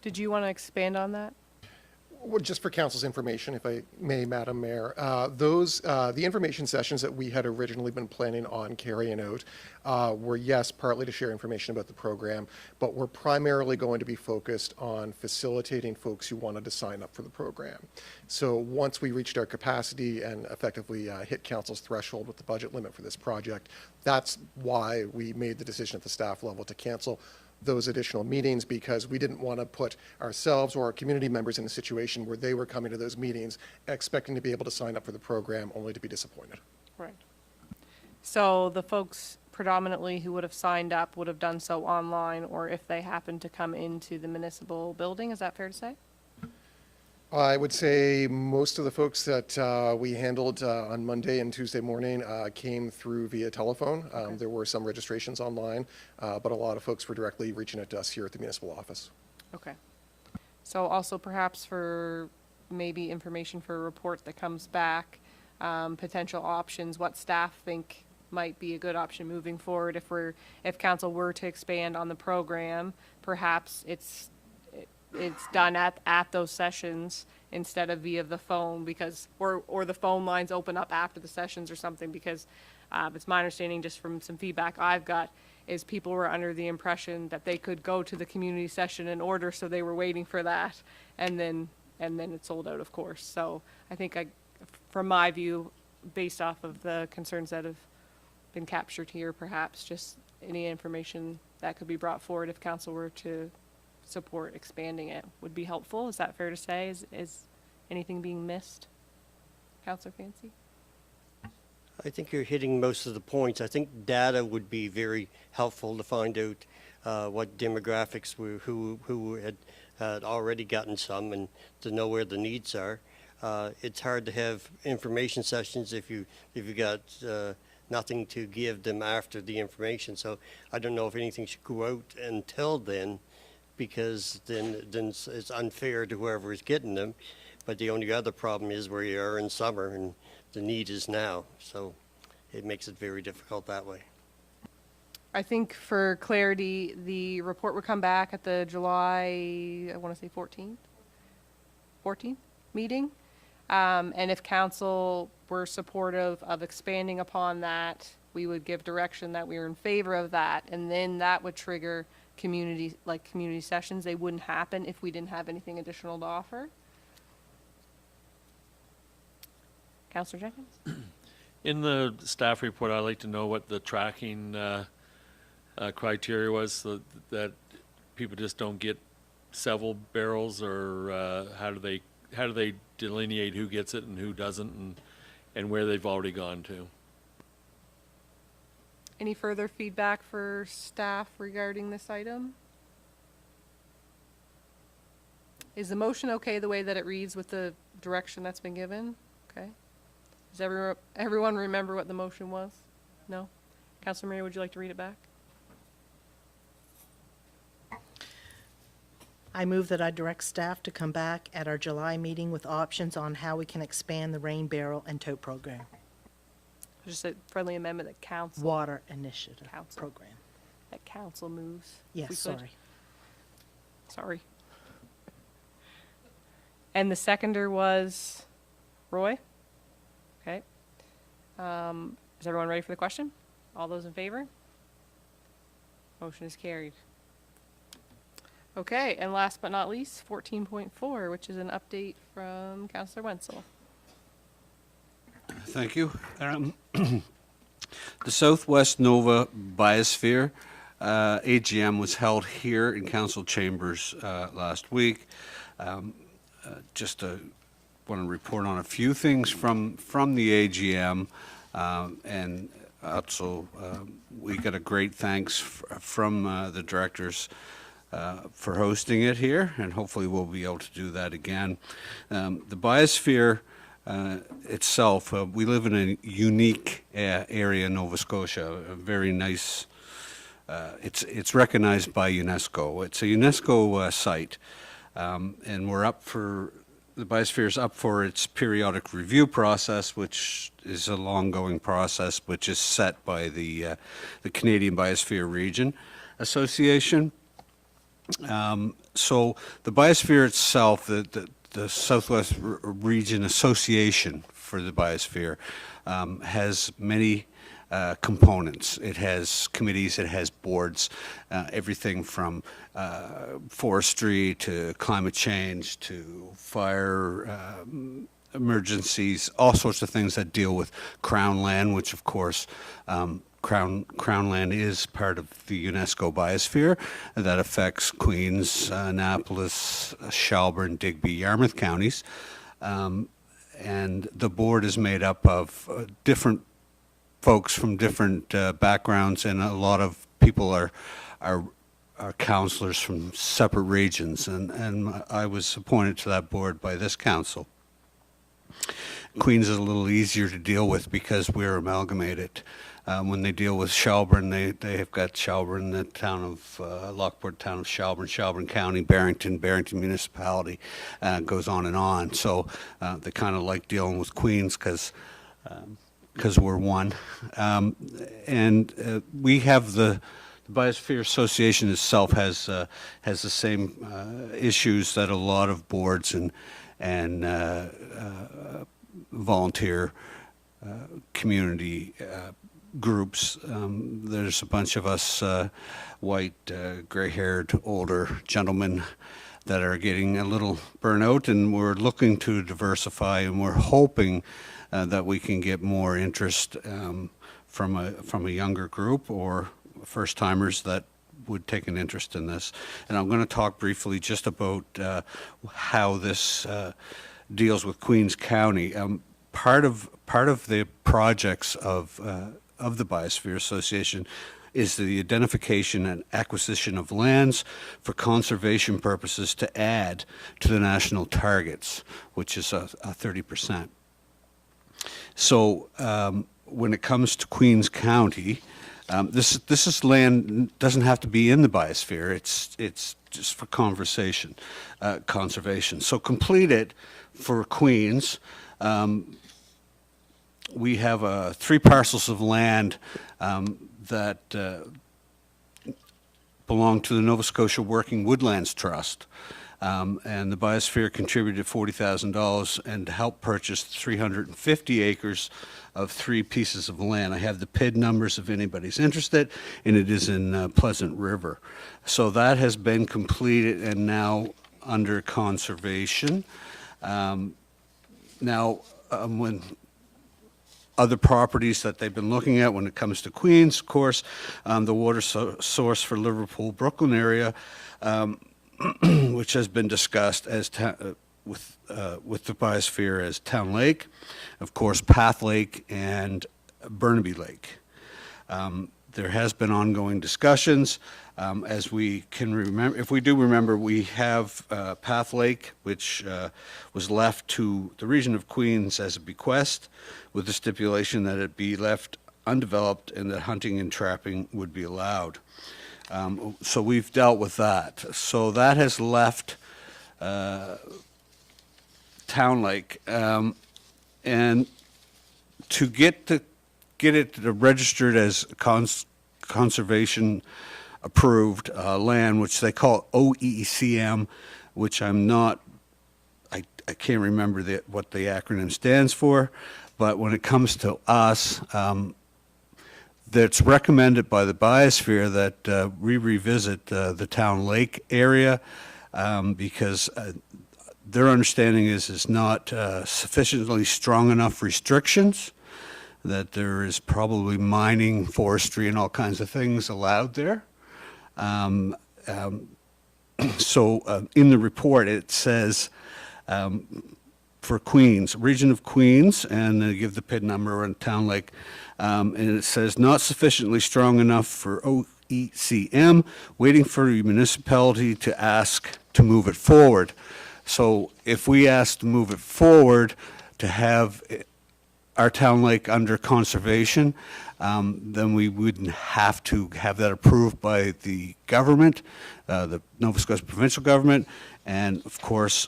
Did you want to expand on that? Well, just for council's information, if I may, Madam Mayor, the information sessions that we had originally been planning on carrying out were, yes, partly to share information about the program, but we're primarily going to be focused on facilitating folks who wanted to sign up for the program. So once we reached our capacity and effectively hit council's threshold with the budget limit for this project, that's why we made the decision at the staff level to cancel those additional meetings, because we didn't want to put ourselves or our community members in a situation where they were coming to those meetings expecting to be able to sign up for the program only to be disappointed. Right. So the folks predominantly who would have signed up would have done so online, or if they happened to come into the municipal building, is that fair to say? I would say most of the folks that we handled on Monday and Tuesday morning came through via telephone. There were some registrations online, but a lot of folks were directly reaching out to us here at the municipal office. Okay. So also perhaps for maybe information for a report that comes back, potential options, what staff think might be a good option moving forward if council were to expand on the program, perhaps it's done at those sessions instead of via the phone, because or the phone lines open up after the sessions or something, because it's my understanding just from some feedback I've got is people were under the impression that they could go to the community session and order, so they were waiting for that, and then it sold out, of course. So I think from my view, based off of the concerns that have been captured here, perhaps just any information that could be brought forward if council were to support expanding it would be helpful. Is that fair to say? Is anything being missed? Councilor Fancy? I think you're hitting most of the points. I think data would be very helpful to find out what demographics were, who had already gotten some, and to know where the needs are. It's hard to have information sessions if you got nothing to give them after the information. So I don't know if anything should go out until then, because then it's unfair to whoever is getting them. But the only other problem is where you are in summer and the need is now. So it makes it very difficult that way. I think for clarity, the report would come back at the July, I want to say 14th meeting. And if council were supportive of expanding upon that, we would give direction that we were in favor of that. And then that would trigger community sessions. They wouldn't happen if we didn't have anything additional to offer. Councilor Jenkins? In the staff report, I'd like to know what the tracking criteria was, so that people just don't get several barrels, or how do they how do they delineate who gets it and who doesn't, and where they've already gone to? Any further feedback for staff regarding this item? Is the motion okay the way that it reads with the direction that's been given? Okay. Does everyone remember what the motion was? No? Councilor Mayor, would you like to read it back? I move that I direct staff to come back at our July meeting with options on how we can expand the rain barrel and tote program. Just a friendly amendment that council. Water initiative Council. program. That council moves. if we Yes, could. sorry. Sorry. And the seconder was Roy? Okay. Is everyone ready for the question? All those in favor? Motion is carried. Okay, and last but not least, 14.4, which is an update from Councilor Wenzel. Thank you. The Southwest Nova Biosphere AGM was held here in council chambers last week. Just want to report on a few things from the AGM, and also we got a great thanks from the directors for hosting it here, and hopefully we'll be able to do that again. The biosphere itself, we live in a unique area in Nova Scotia, a very nice, it's recognized by UNESCO. It's a UNESCO site, and we're up for, the biosphere is up for its periodic review process, which is a long-going process, which is set by the Canadian Biosphere Region Association. So the biosphere itself, the Southwest Region Association for the Biosphere has many components. It has committees, it has boards, everything from forestry to climate change to fire emergencies, all sorts of things that deal with Crown land, which of course Crown land is part of the UNESCO Biosphere that affects Queens, Annapolis, Shelburne, Digby, Yarmouth counties. And the board is made up of different folks from different backgrounds, and a lot of people are councillors from separate regions, and I was appointed to that board by this council. Queens is a little easier to deal with because we're amalgamated. When they deal with Shelburne, they have got Shelburne, the town of Lockport, town of Shelburne, Shelburne County, Barrington Municipality, goes on and on. So they kind of like dealing with Queens because we're one. And we have the Biosphere Association itself has the same issues that a lot of boards and volunteer community groups. There's a bunch of us white, gray-haired, older gentlemen that are getting a little burnout, and we're looking to diversify, and we're hoping that we can get more interest from a younger group or first-timers that would take an interest in this. And I'm going to talk briefly just about how this deals with Queens County. Part of the projects of the Biosphere Association is the identification and acquisition of lands for conservation purposes to add to the national targets, which is a 30%. So when it comes to Queens County, this is land doesn't have to be in the biosphere. It's just for conservation. So completed for Queens. We have 3 parcels of land that belong to the Nova Scotia Working Woodlands Trust. And the Biosphere contributed $40,000 and helped purchase 350 acres of 3 pieces of land. I have the PID numbers if anybody's interested, and it is in Pleasant River. So that has been completed and now under conservation. When other properties that they've been looking at when it comes to Queens, of course, the water source for Liverpool, Brooklyn area, which has been discussed as with the biosphere as Town Lake, of course, Path Lake, and Burnaby Lake. There has been ongoing discussions. As we can remember, if we do remember, we have Path Lake, which was left to the region of Queens as a bequest, with the stipulation that it be left undeveloped and that hunting and trapping would be allowed. So we've dealt with that. So that has left Town Lake, and to get it registered as conservation approved land, which they call OECM, which I can't remember what the acronym stands for, but when it comes to us, that's recommended by the biosphere that we revisit the Town Lake area because their understanding is not sufficiently strong enough restrictions, that there is probably mining, forestry, and all kinds of things allowed there. So in the report, it says for Queens, region of Queens, and they give the PID number on Town Lake, and it says not sufficiently strong enough for OECM, waiting for the municipality to ask to move it forward. So if we ask to move it forward to have our Town Lake under conservation, then we wouldn't have to have that approved by the government, the Nova Scotia provincial government, and of course,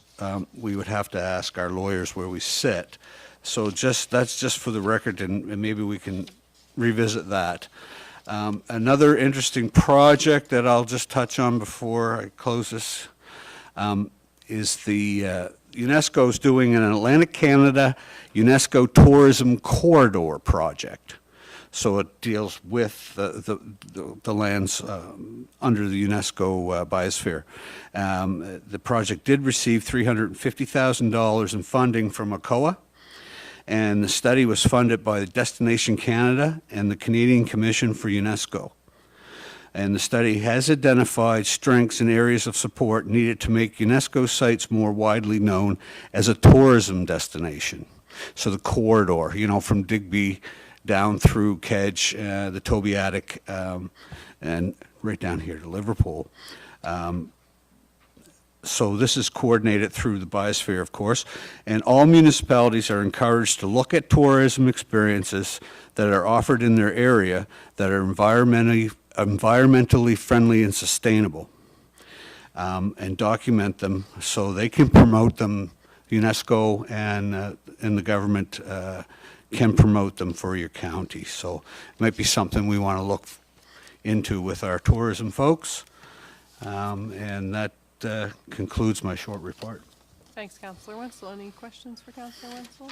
we would have to ask our lawyers where we sit. So that's just for the record, and maybe we can revisit that. Another interesting project that I'll just touch on before I close this is the UNESCO is doing an Atlantic Canada UNESCO Tourism Corridor project. So it deals with the lands under the UNESCO biosphere. The project did receive $350,000 in funding from ACOA, and the study was funded by Destination Canada and the Canadian Commission for UNESCO. And the study has identified strengths and areas of support needed to make UNESCO sites more widely known as a tourism destination. So the corridor, from Digby down through Kedge, the Tobiatic, and right down here to Liverpool. So this is coordinated through the biosphere, of course, and all municipalities are encouraged to look at tourism experiences that are offered in their area that are environmentally friendly and sustainable, and document them so they can promote them. UNESCO and the government can promote them for your county. So it might be something we want to look into with our tourism folks. And that concludes my short report. Thanks, Councillor Wenzel. Any questions for Councillor Wenzel?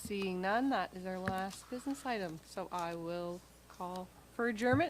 Seeing none, that is our last business item. So I will call for adjournment